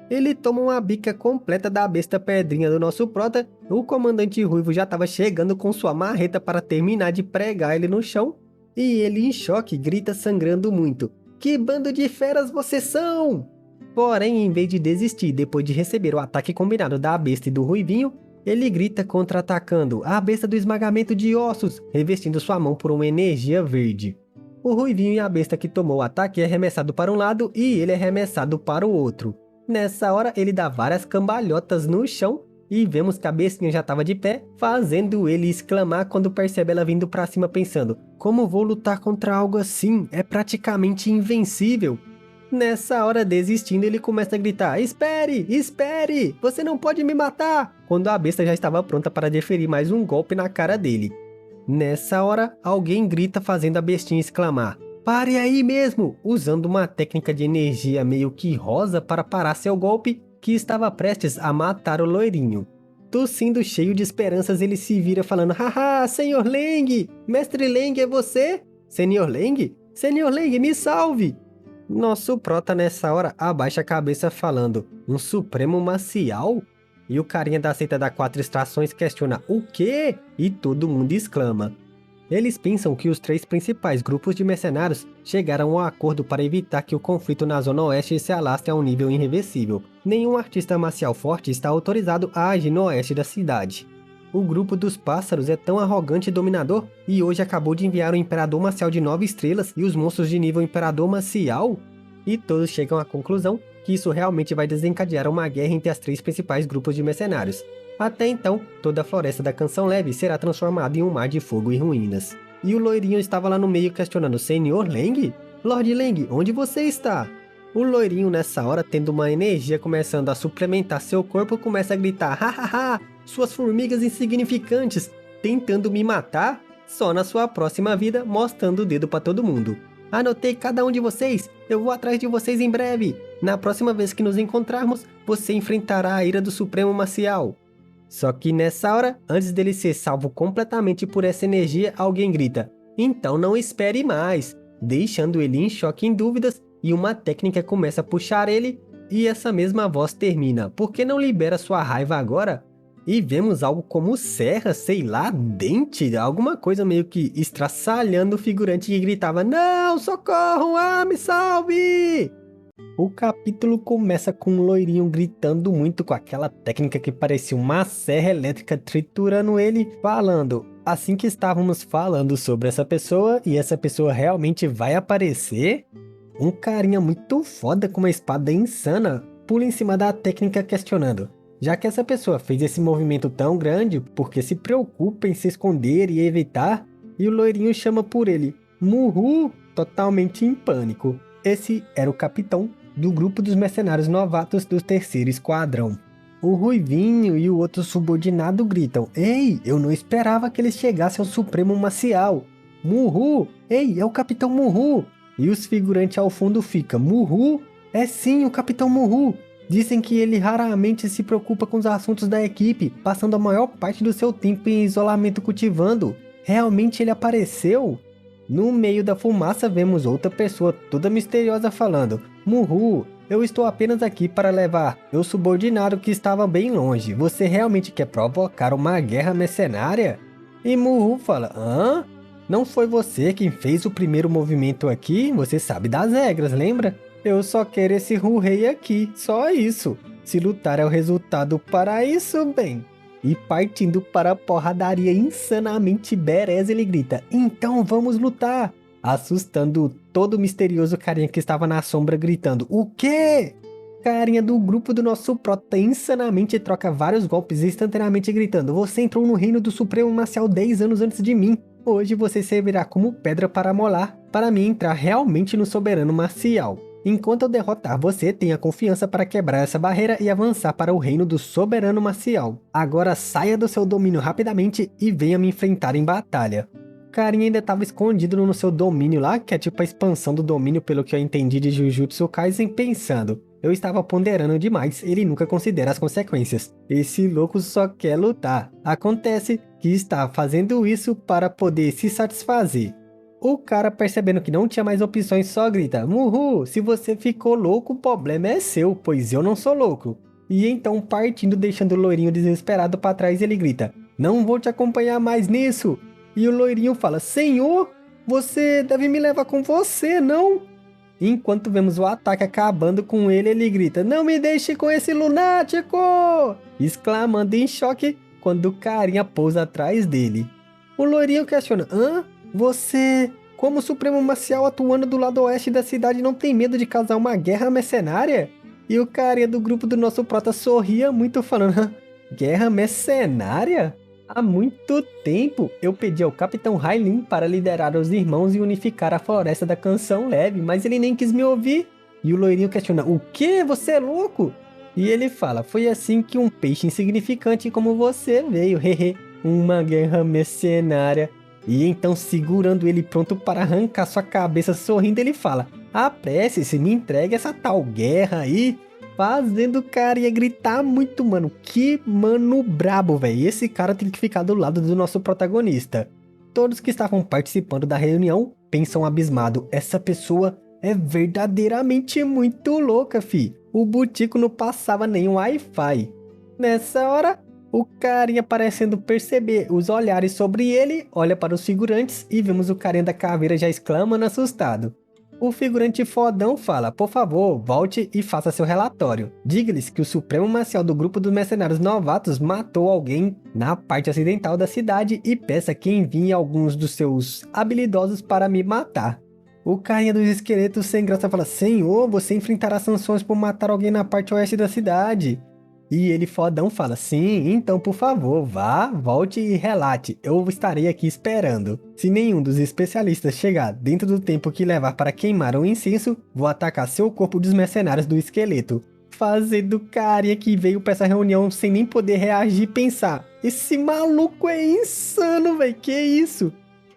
Speaker 1: Ele toma uma bica completa da besta pedrinha do nosso prota, o comandante ruivo já estava chegando com sua marreta para terminar de pregar ele no chão, e ele em choque grita sangrando muito, que bando de feras vocês são! Porém, em vez de desistir depois de receber o ataque combinado da besta e do ruivinho, ele grita contra-atacando a besta do esmagamento de ossos, revestindo sua mão por uma energia verde. O Ruivinho e a besta que tomou o ataque é arremessado para um lado e ele é arremessado para o outro. Nessa hora ele dá várias cambalhotas no chão e vemos que a bestinha já estava de pé, fazendo ele exclamar quando percebe ela vindo para cima pensando, como vou lutar contra algo assim? É praticamente invencível. Nessa hora, desistindo, ele começa a gritar, espere, espere, você não pode me matar, quando a besta já estava pronta para deferir mais um golpe na cara dele. Nessa hora, alguém grita fazendo a bestinha exclamar, pare aí mesmo, usando uma técnica de energia meio que rosa para parar seu golpe, que estava prestes a matar o loirinho. Tossindo cheio de esperanças, ele se vira falando, haha, Senhor Leng, Mestre Leng é você? Senhor Leng? Senhor Leng, me salve! Nosso prota nessa hora abaixa a cabeça falando, um supremo marcial? E o carinha da seita da 4 estações questiona, o quê? E todo mundo exclama. Eles pensam que os 3 principais grupos de mercenários chegaram a um acordo para evitar que o conflito na Zona Oeste se alastre a um nível irreversível. Nenhum artista marcial forte está autorizado a agir no oeste da cidade. O grupo dos pássaros é tão arrogante e dominador, e hoje acabou de enviar o Imperador Marcial de 9 estrelas e os monstros de nível Imperador Marcial? E todos chegam à conclusão que isso realmente vai desencadear uma guerra entre as 3 principais grupos de mercenários. Até então, toda a floresta da Canção Leve será transformada em um mar de fogo e ruínas. E o loirinho estava lá no meio questionando, Senhor Leng? Lord Leng, onde você está? O loirinho nessa hora, tendo uma energia começando a suplementar seu corpo, começa a gritar, hahaha, suas formigas insignificantes, tentando me matar? Só na sua próxima vida, mostrando o dedo para todo mundo. Anotei cada um de vocês, eu vou atrás de vocês em breve. Na próxima vez que nos encontrarmos, você enfrentará a ira do Supremo Marcial. Só que nessa hora, antes dele ser salvo completamente por essa energia, alguém grita, então não espere mais, deixando ele em choque e em dúvidas, e uma técnica começa a puxar ele, e essa mesma voz termina, por que não libera sua raiva agora? E vemos algo como serra, sei lá, dente, alguma coisa meio que estraçalhando o figurante que gritava, não, socorro, me salve! O capítulo começa com um loirinho gritando muito com aquela técnica que parecia uma serra elétrica triturando ele, falando, assim que estávamos falando sobre essa pessoa e essa pessoa realmente vai aparecer, um carinha muito foda com uma espada insana pula em cima da técnica questionando, já que essa pessoa fez esse movimento tão grande, por que se preocupa em se esconder e evitar? E o loirinho chama por ele, Muhu, totalmente em pânico. Esse era o capitão do grupo dos mercenários novatos do 3º Esquadrão. O Ruivinho e o outro subordinado gritam, ei, eu não esperava que eles chegassem ao Supremo Marcial. Muhu, ei, é o Capitão Muhu. E os figurantes ao fundo ficam, Muhu? É sim, o Capitão Muhu. Dizem que ele raramente se preocupa com os assuntos da equipe, passando a maior parte do seu tempo em isolamento cultivando. Realmente ele apareceu? No meio da fumaça vemos outra pessoa toda misteriosa falando, Muhu, Eu estou apenas aqui para levar meu subordinado que estava bem longe. Você realmente quer provocar uma guerra mercenária? E Mu-Hu fala, hã? Não foi você quem fez o primeiro movimento aqui? Você sabe das regras, lembra? Eu só quero esse Hu-Rei aqui, só isso. Se lutar é o resultado para isso, bem. E partindo para a porradaria insanamente badass, ele grita, então vamos lutar! Assustando todo o misterioso carinha que estava na sombra gritando, o quê? Carinha do grupo do nosso prota insanamente troca vários golpes instantaneamente gritando, você entrou no reino do Supremo Marcial 10 anos antes de mim. Hoje você servirá como pedra para molar, para mim entrar realmente no soberano marcial. Enquanto eu derrotar você, tenha confiança para quebrar essa barreira e avançar para o reino do soberano marcial. Agora saia do seu domínio rapidamente e venha me enfrentar em batalha. O carinha ainda estava escondido no seu domínio lá, que é tipo a expansão do domínio pelo que eu entendi de Jujutsu Kaisen, pensando. Eu estava ponderando demais, ele nunca considera as consequências. Esse louco só quer lutar. Acontece que está fazendo isso para poder se satisfazer. O cara, percebendo que não tinha mais opções, só grita, Mu-Hu, se você ficou louco, o problema é seu, pois eu não sou louco. E então, partindo, deixando o loirinho desesperado para trás, ele grita, não vou te acompanhar mais nisso. E o loirinho fala, senhor, você deve me levar com você, não? Enquanto vemos o ataque acabando com ele, ele grita, não me deixe com esse lunático! Exclamando em choque quando o carinha pousa atrás dele. O loirinho questiona, hã? Você, como Supremo Marcial atuando do lado oeste da cidade, não tem medo de causar uma guerra mercenária? E o carinha do grupo do nosso prota sorria muito falando, guerra mercenária? Há muito tempo eu pedi ao Capitão Railin para liderar os irmãos e unificar a floresta da Canção Leve, mas ele nem quis me ouvir. E o loirinho questiona, o quê? Você é louco? E ele fala, foi assim que um peixe insignificante como você veio, hehe, uma guerra mercenária. E então, segurando ele pronto para arrancar sua cabeça, sorrindo, ele fala, apresse-se, me entregue essa tal guerra aí. Fazendo o cara ia gritar muito, mano. Que mano brabo, velho. Esse cara tem que ficar do lado do nosso protagonista. Todos que estavam participando da reunião pensam abismado. Essa pessoa é verdadeiramente muito louca, fi. O Butico não passava nem Wi-Fi. Nessa hora, o carinha parecendo perceber os olhares sobre ele, olha para os figurantes e vemos o carinha da caveira já exclamando assustado. O figurante fodão fala, por favor, volte e faça seu relatório. Diga-lhes que o Supremo Marcial do grupo dos mercenários novatos matou alguém na parte ocidental da cidade e peça que envie alguns dos seus habilidosos para me matar. O carinha dos esqueletos sem graça fala, senhor, você enfrentará sanções por matar alguém na parte oeste da cidade. E ele fodão fala, sim, então por favor, vá, volte e relate, eu estarei aqui esperando. Se nenhum dos especialistas chegar dentro do tempo que levar para queimar o incenso, vou atacar seu corpo dos mercenários do esqueleto. Fazendo carinha que veio para essa reunião sem nem poder reagir e pensar, esse maluco é insano, velho, que isso?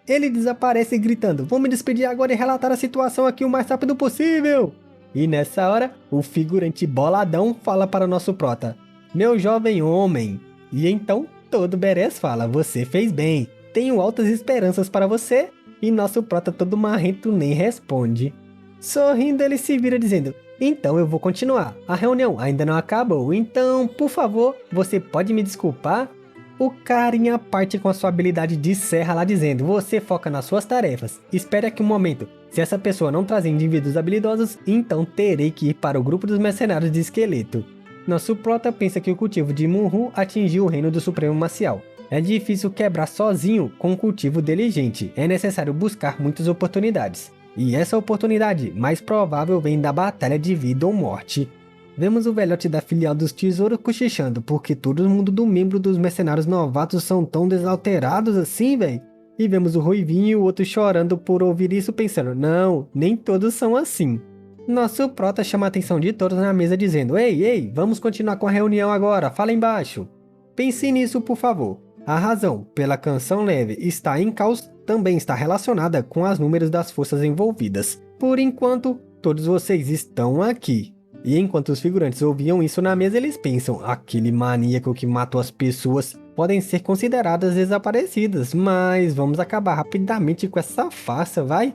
Speaker 1: Ele desaparece gritando, vou me despedir agora e relatar a situação aqui o mais rápido possível. E nessa hora, o figurante boladão fala para o nosso prota, meu jovem homem. E então, todo badass fala, você fez bem, tenho altas esperanças para você. E nosso prota todo marrento nem responde. Sorrindo, ele se vira dizendo, então eu vou continuar, a reunião ainda não acabou, então, por favor, você pode me desculpar? O carinha parte com a sua habilidade de serra lá dizendo, você foca nas suas tarefas, espere aqui um momento, se essa pessoa não trazer indivíduos habilidosos, então terei que ir para o grupo dos mercenários de esqueleto. Nosso prota pensa que o cultivo de Mu-Hu atingiu o reino do Supremo Marcial. É difícil quebrar sozinho com um cultivo inteligente, é necessário buscar muitas oportunidades. E essa oportunidade mais provável vem da batalha de vida ou morte. Vemos o velhote da filial dos tesouros cochichando, porque todo mundo do membro dos mercenários novatos são tão desalterados assim, velho. E vemos o Ruivinho e o outro chorando por ouvir isso pensando, não, nem todos são assim. Nosso prota chama a atenção de todos na mesa dizendo, ei, vamos continuar com a reunião agora, fala embaixo. Pense nisso por favor. A razão pela Canção Leve está em caos também está relacionada com os números das forças envolvidas. Por enquanto, todos vocês estão aqui. E enquanto os figurantes ouviam isso na mesa, eles pensam, aquele maníaco que matou as pessoas podem ser consideradas desaparecidas, mas vamos acabar rapidamente com essa farsa, vai?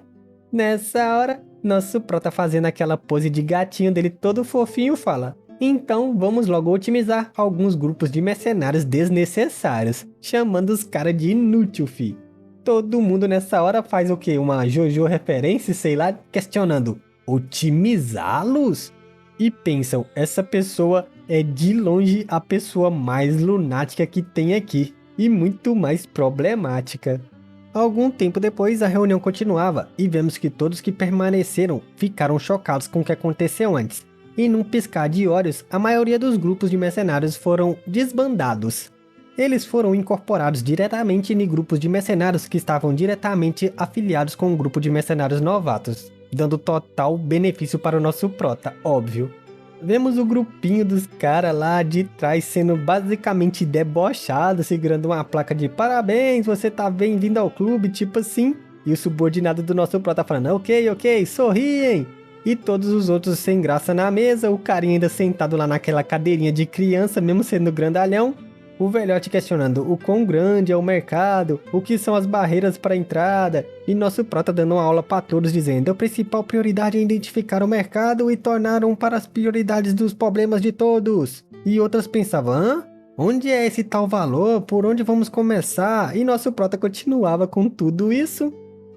Speaker 1: Nessa hora, Nosso prota fazendo aquela pose de gatinho dele todo fofinho fala: então vamos logo otimizar alguns grupos de mercenários desnecessários, chamando os caras de inútil, fi. Todo mundo nessa hora faz o quê? Uma JoJo referência, sei lá, questionando: otimizá-los? E pensam, essa pessoa é de longe a pessoa mais lunática que tem aqui, e muito mais problemática. Algum tempo depois, a reunião continuava, e vemos que todos que permaneceram ficaram chocados com o que aconteceu antes. E num piscar de olhos, a maioria dos grupos de mercenários foram desbandados. Eles foram incorporados diretamente em grupos de mercenários que estavam diretamente afiliados com o grupo de mercenários novatos, dando total benefício para o nosso prota, óbvio. Vemos o grupinho dos caras lá de trás sendo basicamente debochado, segurando uma placa de parabéns, você tá bem-vindo ao clube, tipo assim. E o subordinado do nosso prota falando, ok, sorriem. E todos os outros sem graça na mesa, o carinha ainda sentado lá naquela cadeirinha de criança, mesmo sendo grandalhão. O velhote questionando o quão grande é o mercado, o que são as barreiras para a entrada, e nosso prota dando uma aula para todos dizendo: a principal prioridade é identificar o mercado e tornar um para as prioridades dos problemas de todos. E outras pensavam: hã? Onde é esse tal valor? Por onde vamos começar? E nosso prota continuava com tudo isso.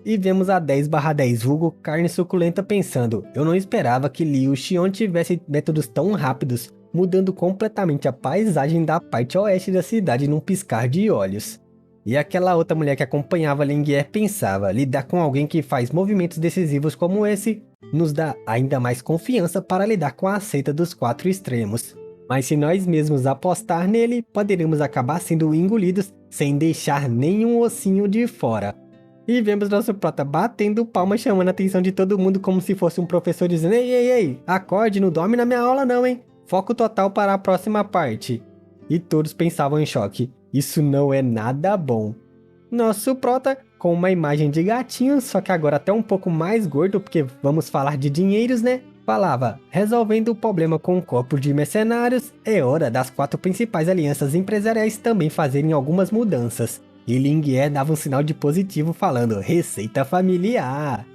Speaker 1: E vemos a 10/10 vulgo carne suculenta pensando: eu não esperava que Liu Xion tivesse métodos tão rápidos, mudando completamente a paisagem da parte oeste da cidade num piscar de olhos. E aquela outra mulher que acompanhava Lingyer pensava: lidar com alguém que faz movimentos decisivos como esse nos dá ainda mais confiança para lidar com a seita dos 4 extremos. Mas se nós mesmos apostar nele, poderemos acabar sendo engolidos sem deixar nenhum ossinho de fora. E vemos nosso prota batendo palma, chamando a atenção de todo mundo como se fosse um professor dizendo: ei, acorde, não dorme na minha aula não, hein? Foco total para a próxima parte. E todos pensavam em choque: isso não é nada bom. Nosso prota, com uma imagem de gatinho, só que agora até um pouco mais gordo, porque vamos falar de dinheiros, né? Falava: resolvendo o problema com o corpo de mercenários, é hora das 4 principais alianças empresariais também fazerem algumas mudanças. E Lingyer dava um sinal de positivo falando: receita familiar.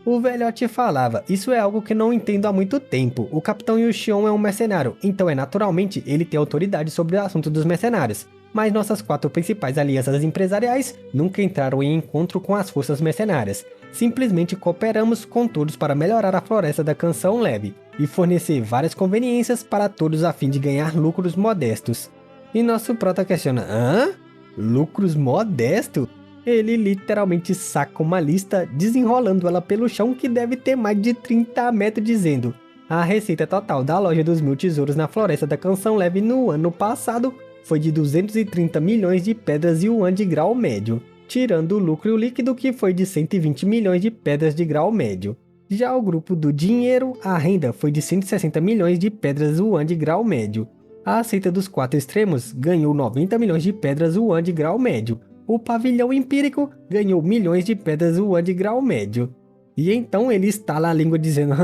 Speaker 1: O velhote falava: isso é algo que não entendo há muito tempo. O capitão Yu Xion é um mercenário, então naturalmente ele tem autoridade sobre o assunto dos mercenários. Mas nossas 4 principais alianças empresariais nunca entraram em encontro com as forças mercenárias. Simplesmente cooperamos com todos para melhorar a floresta da Canção Leve e fornecer várias conveniências para todos a fim de ganhar lucros modestos. E nosso prota questiona: hã? Lucros modestos? Ele literalmente saca uma lista, desenrolando ela pelo chão que deve ter mais de 30 metros, dizendo: a receita total da loja dos 1000 tesouros na floresta da Canção Leve no ano passado foi de 230 milhões de pedras yuan de grau médio, tirando o lucro líquido que foi de 120 milhões de pedras de grau médio. Já o grupo do dinheiro, a renda foi de 160 milhões de pedras yuan de grau médio. A seita dos 4 extremos ganhou 90 milhões de pedras yuan de grau médio. O pavilhão empírico ganhou milhões de pedras yuan de grau médio. E então ele estala a língua dizendo: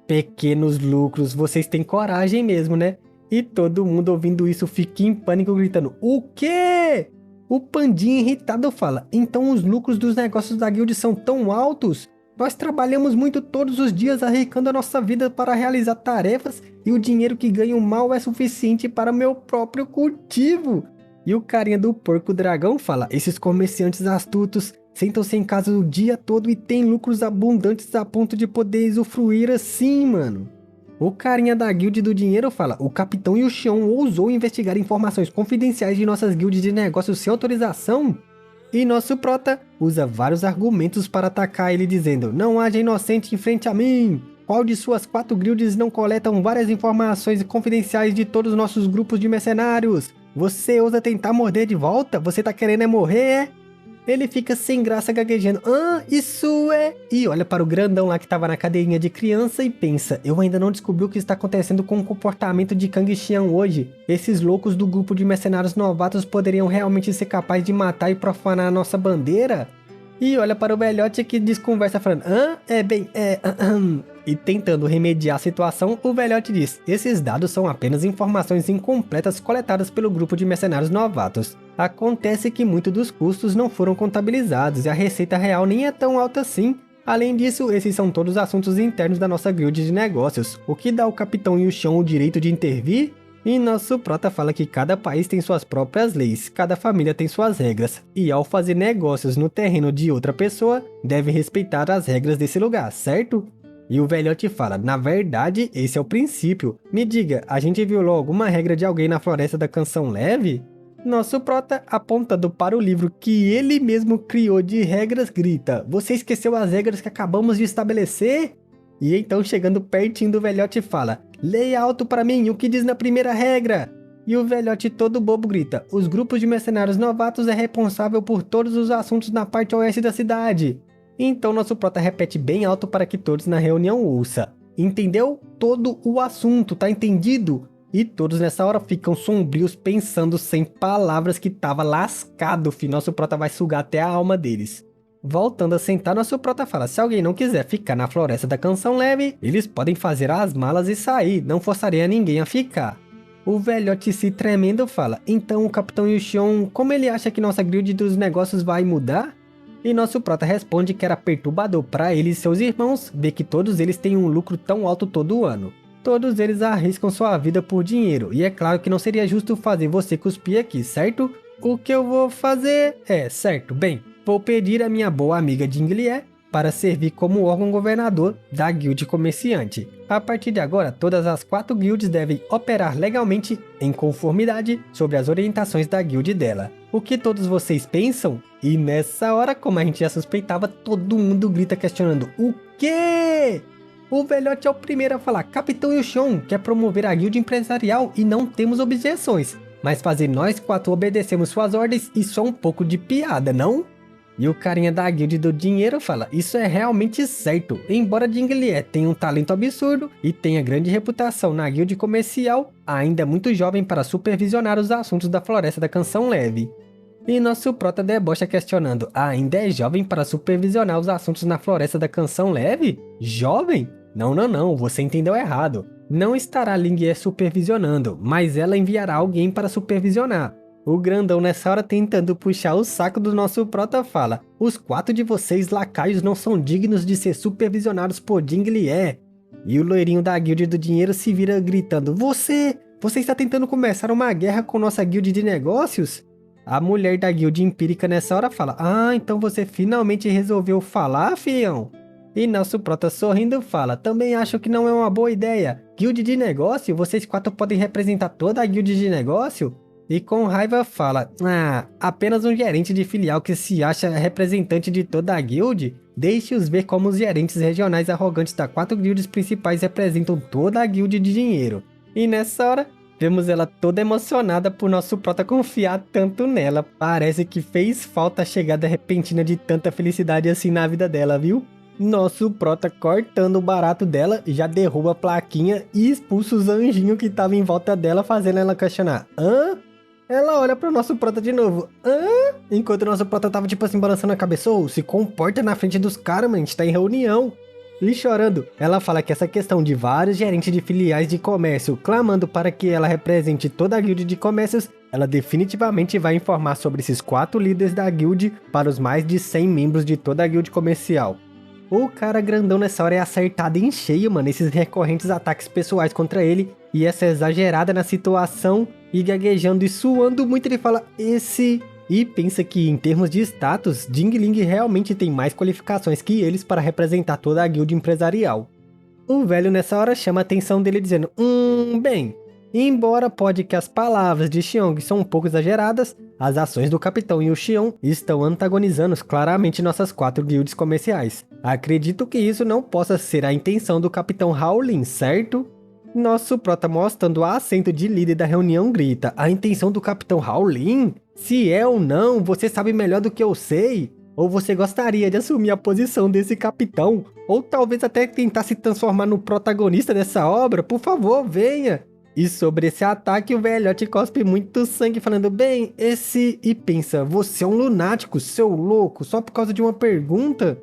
Speaker 1: pequenos lucros, vocês têm coragem mesmo, né? E todo mundo ouvindo isso fica em pânico gritando: o quê? O Pandinha irritado fala: então os lucros dos negócios da guild são tão altos? Nós trabalhamos muito todos os dias arriscando a nossa vida para realizar tarefas e o dinheiro que ganho mal é suficiente para meu próprio cultivo. E o carinha do porco dragão fala: esses comerciantes astutos sentam-se em casa o dia todo e têm lucros abundantes a ponto de poder usufruir assim, mano. O carinha da guilda do dinheiro fala: o capitão Yu Xion ousou investigar informações confidenciais de nossas guildas de negócios sem autorização? E nosso prota usa vários argumentos para atacar ele dizendo: não haja inocente em frente a mim. Qual de suas 4 guildas não coletam várias informações confidenciais de todos os nossos grupos de mercenários? Você ousa tentar morder de volta? Você tá querendo é morrer, é? Ele fica sem graça gaguejando: isso é... E olha para o grandão lá que tava na cadeirinha de criança e pensa: eu ainda não descobri o que está acontecendo com o comportamento de Kang Xian hoje. Esses loucos do grupo de mercenários novatos poderiam realmente ser capazes de matar e profanar a nossa bandeira? E olha para o velhote que desconversa falando: E tentando remediar a situação, o velhote diz: esses dados são apenas informações incompletas coletadas pelo grupo de mercenários novatos. Acontece que muitos dos custos não foram contabilizados e a receita real nem é tão alta assim. Além disso, esses são todos assuntos internos da nossa guild de negócios, o que dá ao capitão Yuxion o direito de intervir. E nosso prota fala que cada país tem suas próprias leis, cada família tem suas regras, e ao fazer negócios no terreno de outra pessoa, deve respeitar as regras desse lugar, certo? E o velhote fala, na verdade, esse é o princípio. Me diga, a gente violou alguma regra de alguém na floresta da Canção Leve? Nosso prota, apontando para o livro que ele mesmo criou de regras, grita, você esqueceu as regras que acabamos de estabelecer? E então, chegando pertinho do velhote, fala, leia alto para mim o que diz na primeira regra. E o velhote todo bobo grita, os grupos de mercenários novatos é responsável por todos os assuntos na parte oeste da cidade. Então nosso prota repete bem alto para que todos na reunião ouçam. Entendeu? Todo o assunto, tá entendido? E todos nessa hora ficam sombrios pensando sem palavras que tava lascado, fi. Nosso prota vai sugar até a alma deles. Voltando a sentar, nosso prota fala, se alguém não quiser ficar na floresta da Canção Leve, eles podem fazer as malas e sair, não forçarei a ninguém a ficar. O velhote se tremendo fala, então o capitão Yuxion, como ele acha que nossa guild dos negócios vai mudar? E nosso prota responde que era perturbador para ele e seus irmãos ver que todos eles têm um lucro tão alto todo ano. Todos eles arriscam sua vida por dinheiro, e é claro que não seria justo fazer você cuspir aqui, certo? O que eu vou fazer é, certo, bem, vou pedir a minha boa amiga Jinglier para servir como órgão governador da guild comerciante. A partir de agora, todas as 4 guilds devem operar legalmente em conformidade sobre as orientações da guild dela. O que todos vocês pensam? E nessa hora, como a gente já suspeitava, todo mundo grita questionando, o quê? O velhote é o primeiro a falar, Capitão Yuxion quer promover a guild empresarial e não temos objeções. Mas fazer nós 4 obedecemos suas ordens, isso é um pouco de piada, não? E o carinha da guild do dinheiro fala, isso é realmente certo, embora Jinglier tenha um talento absurdo e tenha grande reputação na guild comercial, ainda é muito jovem para supervisionar os assuntos da floresta da Canção Leve. E nosso prota debocha questionando, ainda é jovem para supervisionar os assuntos na floresta da Canção Leve? Jovem? Não, você entendeu errado. Não estará Jinglier supervisionando, mas ela enviará alguém para supervisionar. O grandão nessa hora tentando puxar o saco do nosso prota fala, os 4 de vocês lacaios não são dignos de ser supervisionados por Jinglier. E o loirinho da guild do dinheiro se vira gritando, você está tentando começar uma guerra com nossa guild de negócios? A mulher da guild empírica nessa hora fala, então você finalmente resolveu falar, fião? E nosso prota sorrindo fala, também acho que não é uma boa ideia. Guild de negócio? Vocês 4 podem representar toda a guild de negócio? E com raiva fala, apenas um gerente de filial que se acha representante de toda a guild? Deixe-os ver como os gerentes regionais arrogantes das 4 guilds principais representam toda a guild de dinheiro. E nessa hora, vemos ela toda emocionada por nosso prota confiar tanto nela. Parece que fez falta a chegada repentina de tanta felicidade assim na vida dela, viu? Nosso prota cortando o barato dela, já derruba a plaquinha e expulsa os anjinhos que estavam em volta dela, fazendo ela questionar. Ela olha pro nosso prota de novo. Enquanto o nosso prota tava tipo assim balançando a cabeça. Se comporta na frente dos caras, mano, a gente tá em reunião. E chorando, ela fala que essa questão de vários gerentes de filiais de comércio clamando para que ela represente toda a guild de comércios, ela definitivamente vai informar sobre esses 4 líderes da guild para os mais de 100 membros de toda a guild comercial. O cara grandão nessa hora é acertado em cheio, mano, esses recorrentes ataques pessoais contra ele e essa exagerada na situação e gaguejando e suando muito ele fala e pensa que em termos de status, Jingling realmente tem mais qualificações que eles para representar toda a guild empresarial. O velho nessa hora chama a atenção dele dizendo, bem, embora pode que as palavras de Xiong são um pouco exageradas, as ações do capitão Yuxion estão antagonizando claramente nossas 4 guilds comerciais. Acredito que isso não possa ser a intenção do capitão Haolin, certo? Nosso prota mostrando o assento de líder da reunião grita, a intenção do capitão Haolin? Se é ou não, você sabe melhor do que eu sei? Ou você gostaria de assumir a posição desse capitão? Ou talvez até tentar se transformar no protagonista dessa obra? Por favor, venha! E sobre esse ataque, o velhote cospe muito sangue falando, bem, e pensa, você é um lunático, seu louco, só por causa de uma pergunta?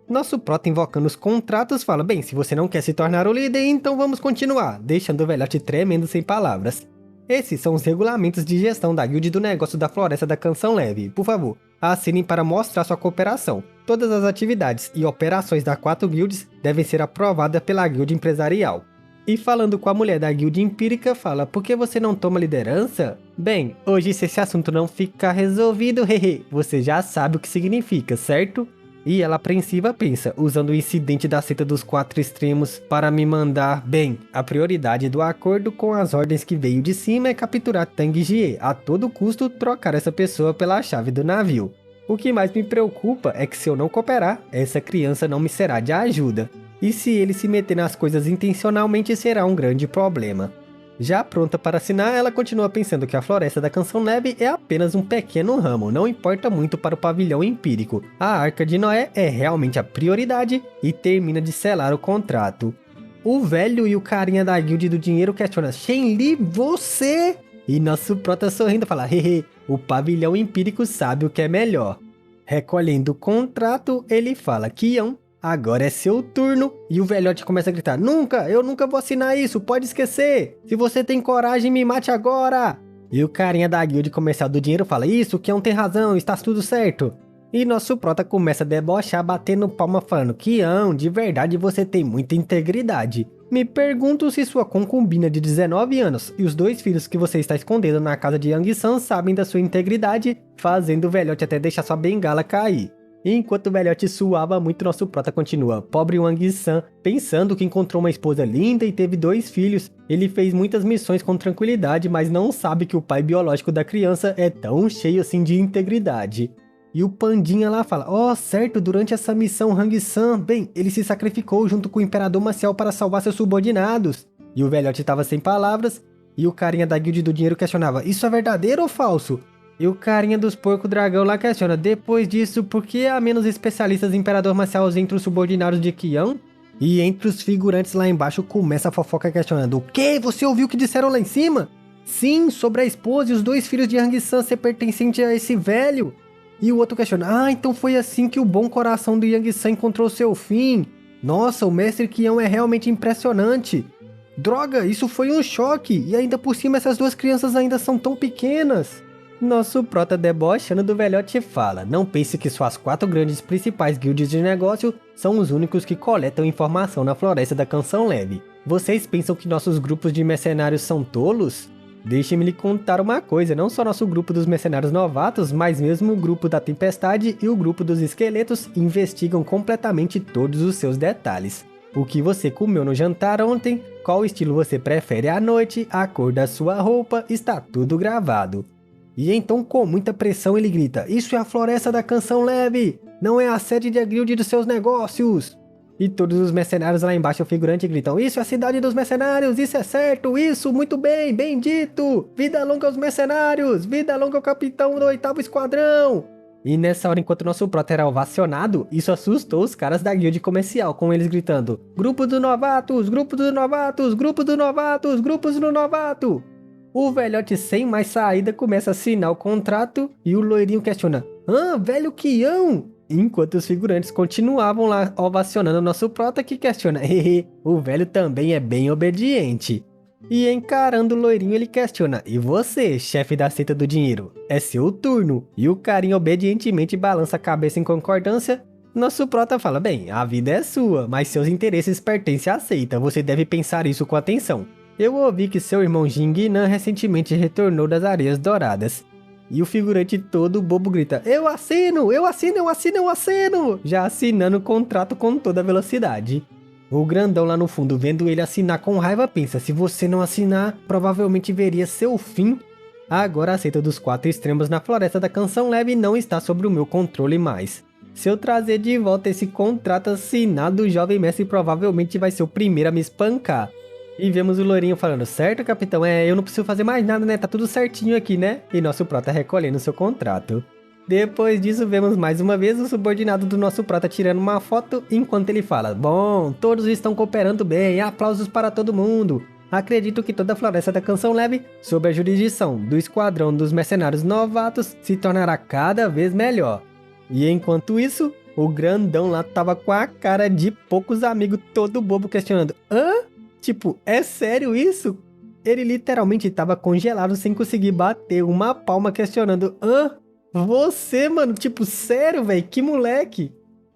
Speaker 1: Nosso prota invocando os contratos fala, bem, se você não quer se tornar o líder, então vamos continuar, deixando o velhote tremendo sem palavras. Esses são os regulamentos de gestão da guild do negócio da floresta da Canção Leve, por favor. assinem para mostrar sua cooperação. Todas as atividades e operações das 4 guilds devem ser aprovadas pela guild empresarial. E falando com a mulher da guild empírica, fala, por que você não toma liderança? Bem, hoje se esse assunto não ficar resolvido, hehe, você já sabe o que significa, certo? E ela apreensiva pensa, usando o incidente da seita dos 4 extremos para me mandar, bem, a prioridade do acordo com as ordens que veio de cima é capturar Tang Jie, a todo custo trocar essa pessoa pela chave do navio. O que mais me preocupa é que se eu não cooperar, essa criança não me será de ajuda. E se ele se meter nas coisas intencionalmente será um grande problema. Já pronta para assinar, ela continua pensando que a Floresta da Canção Leve é apenas um pequeno ramo, não importa muito para o pavilhão empírico. A Arca de Noé é realmente a prioridade e termina de selar o contrato. O velho e o carinha da guilda do dinheiro questiona, Shenli, você? E nosso prota sorrindo fala, hehe, o pavilhão empírico sabe o que é melhor. Recolhendo o contrato, ele fala, Kion, agora é seu turno, e o velhote começa a gritar, eu nunca vou assinar isso, pode esquecer, se você tem coragem me mate agora. E o carinha da guilda comercial do dinheiro fala, isso, Kion tem razão, está tudo certo. E nosso prota começa a debochar, batendo palma falando, Kion, de verdade você tem muita integridade. Me pergunto se sua concubina de 19 anos e os 2 filhos que você está escondendo na casa de Yang San sabem da sua integridade, fazendo o velhote até deixar sua bengala cair. E enquanto o velhote suava muito, nosso prota continua. Pobre Wang San, pensando que encontrou uma esposa linda e teve 2 filhos. Ele fez muitas missões com tranquilidade, mas não sabe que o pai biológico da criança é tão cheio assim de integridade. E o Pandinha lá fala, certo, durante essa missão Hang San, bem, ele se sacrificou junto com o Imperador Maciel para salvar seus subordinados. E o velhote estava sem palavras, e o carinha da guilda do dinheiro questionava, isso é verdadeiro ou falso? E o carinha dos porco dragão lá questiona, depois disso, por que há menos especialistas Imperador Maciel entre os subordinados de Kion? E entre os figurantes lá embaixo começa a fofoca questionando, o quê? Você ouviu o que disseram lá em cima? Sim, sobre a esposa e os 2 filhos de Hang San ser pertencentes a esse velho. E o outro questiona, então foi assim que o bom coração do Yang San encontrou seu fim. Nossa, o mestre Kion é realmente impressionante. Droga, isso foi um choque, e ainda por cima essas 2 crianças ainda são tão pequenas. Nosso prota debochando do velhote fala, não pense que suas 4 grandes principais guildas de negócio são os únicos que coletam informação na Floresta da Canção Leve. Vocês pensam que nossos grupos de mercenários são tolos? Deixe-me lhe contar uma coisa, não só nosso grupo dos mercenários novatos, mas mesmo o grupo da Tempestade e o grupo dos esqueletos investigam completamente todos os seus detalhes. O que você comeu no jantar ontem, qual estilo você prefere à noite, a cor da sua roupa, está tudo gravado. E então com muita pressão ele grita, isso é a Floresta da Canção Leve, não é a sede da guilda dos seus negócios. E todos os mercenários lá embaixo, o figurante gritam, isso é a cidade dos mercenários, isso é certo, isso, muito bem, bem dito. Vida longa aos mercenários, vida longa ao capitão do 8º esquadrão. E nessa hora, enquanto nosso prota era ovacionado, isso assustou os caras da guilda comercial, com eles gritando, grupo dos novatos, grupo dos novatos, grupo dos novatos, grupos do novato. O velhote sem mais saída começa a assinar o contrato e o loirinho questiona, velho Kion? Enquanto os figurantes continuavam lá ovacionando nosso prota que questiona, o velho também é bem obediente. E encarando o loirinho ele questiona, e você, chefe da seita do dinheiro? É seu turno. E o carinha obedientemente balança a cabeça em concordância. Nosso prota fala, bem, a vida é sua, mas seus interesses pertencem à seita, você deve pensar isso com atenção. Eu ouvi que seu irmão Jingnan recentemente retornou das Areias Douradas. E o figurante todo bobo grita, eu assino, eu assino, eu assino, eu assino! Já assinando o contrato com toda velocidade. O grandão lá no fundo, vendo ele assinar com raiva, pensa, se você não assinar, provavelmente veria seu fim. Agora a seita dos 4 extremos na Floresta da Canção Leve não está sob o meu controle mais. Se eu trazer de volta esse contrato assinado, o jovem mestre provavelmente vai ser o primeiro a me espancar. E vemos o loirinho falando, certo, capitão? Eu não preciso fazer mais nada, né? Tá tudo certinho aqui, né? E nosso prota recolhendo seu contrato. Depois disso, vemos mais uma vez o subordinado do nosso prota tirando uma foto, enquanto ele fala, bom, todos estão cooperando bem, aplausos para todo mundo. Acredito que toda a Floresta da Canção Leve, sob a jurisdição do Esquadrão dos Mercenários Novatos, se tornará cada vez melhor. E enquanto isso, o grandão lá tava com a cara de poucos amigos, todo bobo, questionando, Tipo, é sério isso? Ele literalmente estava congelado sem conseguir bater uma palma questionando, Você, mano, tipo, sério, velho, que moleque.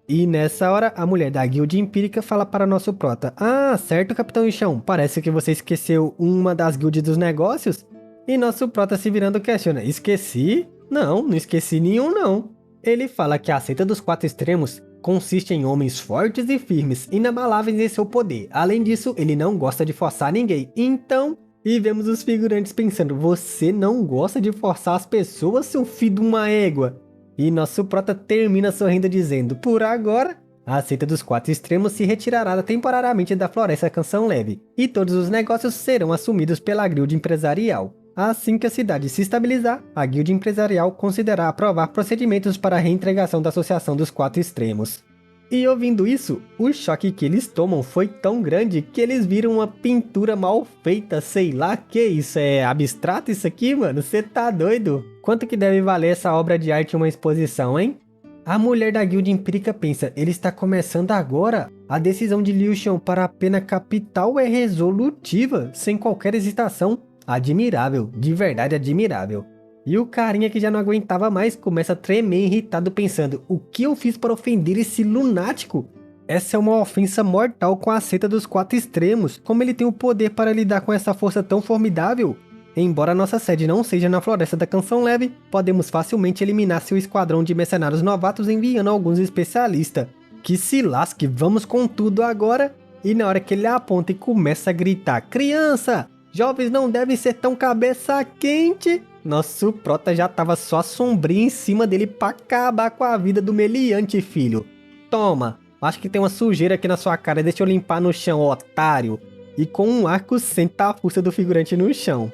Speaker 1: E nessa hora, a mulher da guilda empírica fala para nosso prota: Ah, certo, Capitão Chão, parece que você esqueceu uma das guildas dos negócios. E nosso prota se virando questiona: Esqueci? Não, não esqueci nenhum, não. Ele fala que a seita dos quatro extremos consiste em homens fortes e firmes, inabaláveis em seu poder. Além disso, ele não gosta de forçar ninguém. Então, e vemos os figurantes pensando: Você não gosta de forçar as pessoas, seu filho de uma égua? E nosso prota termina sorrindo dizendo: Por agora, a seita dos quatro extremos se retirará temporariamente da floresta Canção Leve, e todos os negócios serão assumidos pela guilda empresarial. Assim que a cidade se estabilizar, a guilda empresarial considerará aprovar procedimentos para a reentregação da associação dos quatro extremos. E ouvindo isso, o choque que eles tomam foi tão grande que eles viram uma pintura mal feita, sei lá, que isso é abstrato isso aqui, mano? Cê tá doido? Quanto que deve valer essa obra de arte em uma exposição, hein? A mulher da guilda empírica pensa: ele está começando agora? A decisão de Liu Xiong para a pena capital é resolutiva, sem qualquer hesitação. Admirável, de verdade admirável. E o carinha que já não aguentava mais começa a tremer irritado pensando: o que eu fiz para ofender esse lunático? Essa é uma ofensa mortal com a seita dos quatro extremos. Como ele tem o poder para lidar com essa força tão formidável? Embora nossa sede não seja na floresta da Canção Leve, podemos facilmente eliminar seu esquadrão de mercenários novatos enviando alguns especialistas. Que se lasque, vamos com tudo agora. E na hora que ele aponta e começa a gritar: Criança! Jovens não devem ser tão cabeça quente! Nosso prota já tava só a sombrinha em cima dele pra acabar com a vida do meliante, filho. Toma, acho que tem uma sujeira aqui na sua cara, deixa eu limpar no chão, otário. E com um arco senta a força do figurante no chão.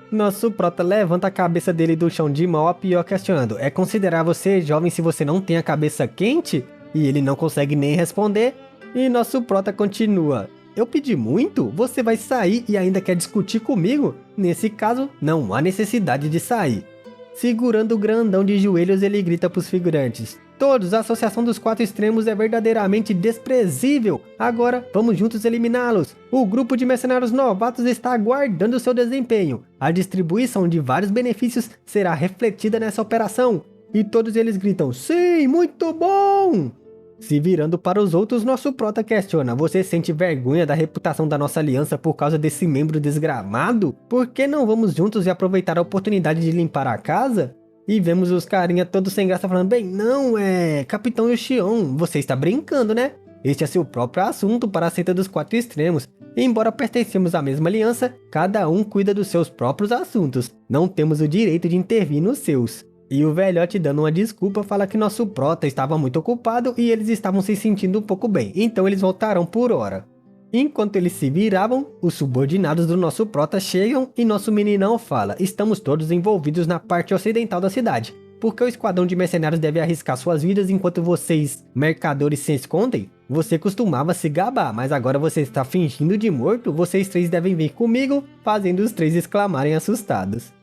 Speaker 1: Nosso prota levanta a cabeça dele do chão de mal a pior questionando: é considerar você jovem se você não tem a cabeça quente? E ele não consegue nem responder. E nosso prota continua: eu pedi muito? Você vai sair e ainda quer discutir comigo? Nesse caso, não há necessidade de sair. Segurando o grandão de joelhos, ele grita pros figurantes: Todos, a associação dos quatro extremos é verdadeiramente desprezível. Agora, vamos juntos eliminá-los. O grupo de mercenários novatos está aguardando seu desempenho. A distribuição de vários benefícios será refletida nessa operação. E todos eles gritam: Sim, muito bom! Se virando para os outros, nosso prota questiona: Você sente vergonha da reputação da nossa aliança por causa desse membro desgramado? Por que não vamos juntos e aproveitar a oportunidade de limpar a casa? E vemos os carinha todos sem graça falando: Bem, não, Capitão Yoshion, você está brincando, né? Este é seu próprio assunto para a seita dos quatro extremos. Embora pertencemos à mesma aliança, cada um cuida dos seus próprios assuntos. Não temos o direito de intervir nos seus. E o velhote, dando uma desculpa, fala que nosso prota estava muito ocupado e eles estavam se sentindo um pouco bem, então eles voltarão por hora. Enquanto eles se viravam, os subordinados do nosso prota chegam e nosso meninão fala: Estamos todos envolvidos na parte ocidental da cidade. Porque o esquadrão de mercenários deve arriscar suas vidas enquanto vocês, mercadores, se escondem? Você costumava se gabar, mas agora você está fingindo de morto? Vocês três devem vir comigo, fazendo os três exclamarem assustados.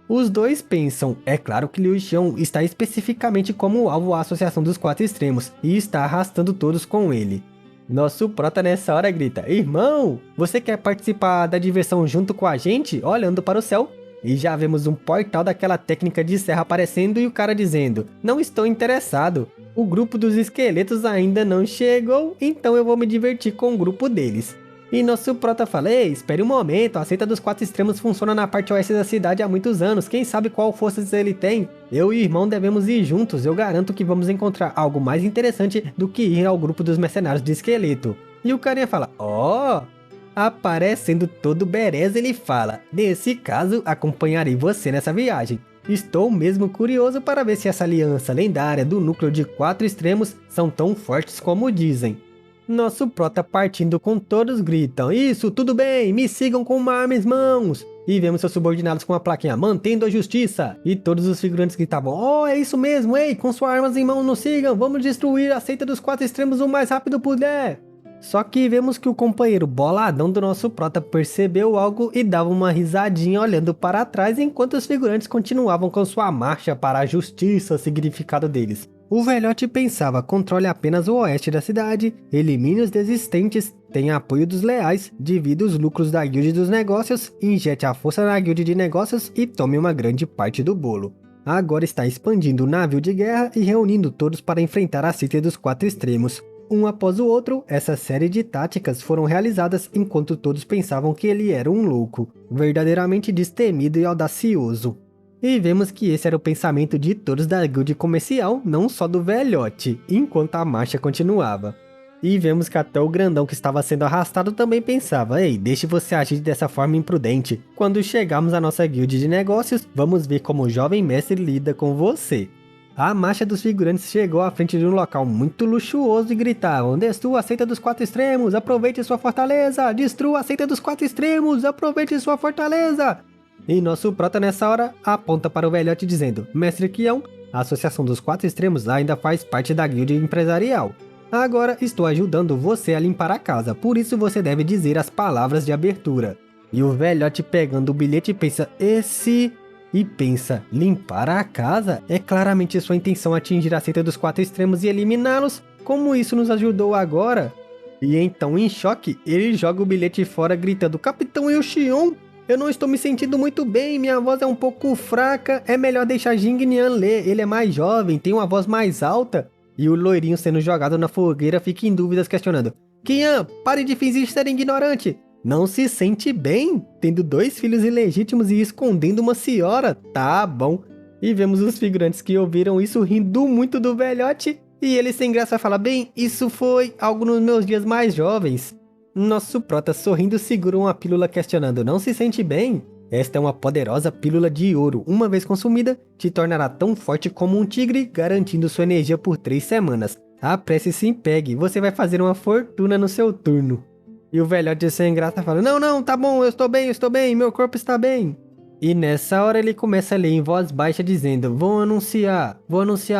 Speaker 1: Os dois pensam: é claro que Liu Xiong está especificamente como alvo à associação dos quatro extremos e está arrastando todos com ele. Nosso prota nessa hora grita: Irmão, você quer participar da diversão junto com a gente? Olhando para o céu. E já vemos um portal daquela técnica de serra aparecendo e o cara dizendo: Não estou interessado. O grupo dos esqueletos ainda não chegou, então eu vou me divertir com o grupo deles. E nosso prota fala: Ei, espere um momento, a seita dos quatro extremos funciona na parte oeste da cidade há muitos anos, quem sabe qual forças ele tem? Eu e o irmão devemos ir juntos, eu garanto que vamos encontrar algo mais interessante do que ir ao grupo dos mercenários de esqueleto. E o carinha fala: Ó, aparecendo todo bereza, ele fala: Nesse caso, acompanharei você nessa viagem. Estou mesmo curioso para ver se essa aliança lendária do núcleo de quatro extremos são tão fortes como dizem. Nosso prota partindo com todos gritam: Isso, tudo bem, me sigam com uma arma em mãos. E vemos seus subordinados com uma plaquinha: Mantendo a justiça. E todos os figurantes gritavam: Oh, é isso mesmo, ei, com suas armas em mãos nos sigam, vamos destruir a seita dos quatro extremos o mais rápido puder. Só que vemos que o companheiro boladão do nosso prota percebeu algo e dava uma risadinha olhando para trás enquanto os figurantes continuavam com sua marcha para a justiça, significado deles. O velhote pensava: controle apenas o oeste da cidade, elimine os desistentes, tenha apoio dos leais, divida os lucros da guilda dos negócios, injete a força na guilda de negócios e tome uma grande parte do bolo. agora está expandindo o navio de guerra e reunindo todos para enfrentar a seita dos quatro extremos. Um após o outro, essa série de táticas foram realizadas enquanto todos pensavam que ele era um louco, verdadeiramente destemido e audacioso. E vemos que esse era o pensamento de todos da guilda comercial, não só do velhote, enquanto a marcha continuava. E vemos que até o grandão que estava sendo arrastado também pensava: ei, deixe você agir dessa forma imprudente. Quando chegarmos à nossa guilda de negócios, vamos ver como o jovem mestre lida com você. A marcha dos figurantes chegou à frente de um local muito luxuoso e gritavam: destrua a seita dos quatro extremos, aproveite sua fortaleza! Destrua a seita dos quatro extremos, aproveite sua fortaleza! E nosso prota nessa hora aponta para o velhote dizendo: mestre Qion, a associação dos quatro extremos ainda faz parte da guilda empresarial. Agora estou ajudando você a limpar a casa, por isso você deve dizer as palavras de abertura. E o velhote pegando o bilhete pensa: E pensa, limpar a casa? É claramente sua intenção atingir a seita dos quatro extremos e eliminá-los? Como isso nos ajudou agora? E então, em choque, ele joga o bilhete fora gritando: Capitão Yuxion, eu não estou me sentindo muito bem, minha voz é um pouco fraca, é melhor deixar Jing Nian ler, ele é mais jovem, tem uma voz mais alta. E o loirinho sendo jogado na fogueira fica em dúvidas questionando: Qian, pare de fingir ser ignorante! Não se sente bem, tendo dois filhos ilegítimos e escondendo uma senhora? Tá bom. E vemos os figurantes que ouviram isso rindo muito do velhote, e ele sem graça fala: bem, isso foi algo nos meus dias mais jovens. Nosso prota sorrindo segura uma pílula questionando: não se sente bem? Esta é uma poderosa pílula de ouro, uma vez consumida, te tornará tão forte como um tigre, garantindo sua energia por 3 semanas. Apresse-se e pegue, você vai fazer uma fortuna no seu turno. E o velhote sem graça fala: não, tá bom, eu estou bem, meu corpo está bem. E nessa hora ele começa a ler em voz baixa dizendo: vou anunciar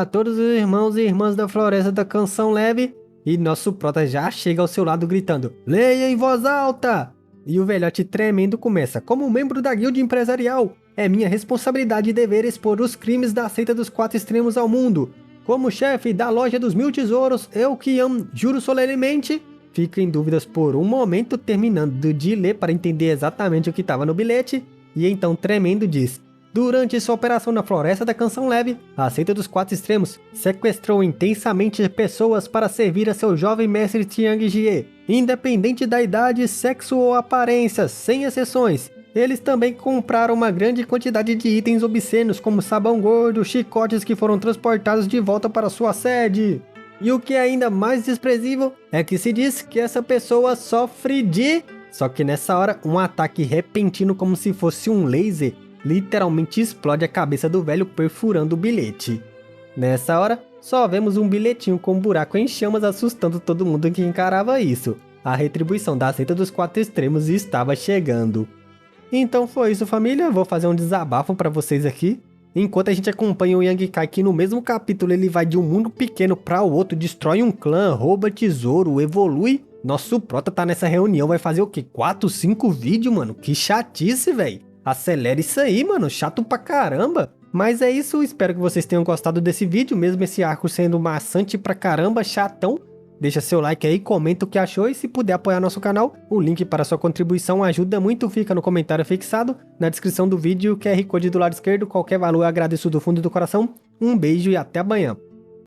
Speaker 1: a todos os irmãos e irmãs da Floresta da Canção Leve. E nosso prota já chega ao seu lado gritando: leia em voz alta! E o velhote tremendo começa: como membro da guilda empresarial, é minha responsabilidade e dever expor os crimes da seita dos quatro extremos ao mundo. Como chefe da loja dos 1000 tesouros, eu Qian juro solenemente... Fica em dúvidas por um momento, terminando de ler para entender exatamente o que estava no bilhete, e então tremendo diz: durante sua operação na Floresta da Canção Leve, a seita dos quatro extremos sequestrou intensamente pessoas para servir a seu jovem mestre Tiang Jie, independente da idade, sexo ou aparência, sem exceções. Eles também compraram uma grande quantidade de itens obscenos como sabão gordo, chicotes que foram transportados de volta para sua sede. E o que é ainda mais desprezível é que se diz que essa pessoa sofre de... Só que nessa hora, um ataque repentino como se fosse um laser literalmente explode a cabeça do velho, perfurando o bilhete. Nessa hora, só vemos um bilhetinho com um buraco em chamas assustando todo mundo que encarava isso. A retribuição da seita dos quatro extremos estava chegando. Então foi isso, família, vou fazer um desabafo para vocês aqui. Enquanto a gente acompanha o Yang Kai, que no mesmo capítulo ele vai de um mundo pequeno para o outro, destrói um clã, rouba tesouro, evolui. Nosso prota tá nessa reunião, vai fazer o quê? 4, 5 vídeos, mano? Que chatice, velho. Acelera isso aí, mano. Chato pra caramba. Mas é isso, espero que vocês tenham gostado desse vídeo, mesmo esse arco sendo maçante pra caramba, chatão. Deixa seu like aí, comenta o que achou e se puder apoiar nosso canal, o link para sua contribuição ajuda muito, fica no comentário fixado, na descrição do vídeo, QR Code do lado esquerdo, qualquer valor eu agradeço do fundo do coração. Um beijo e até amanhã.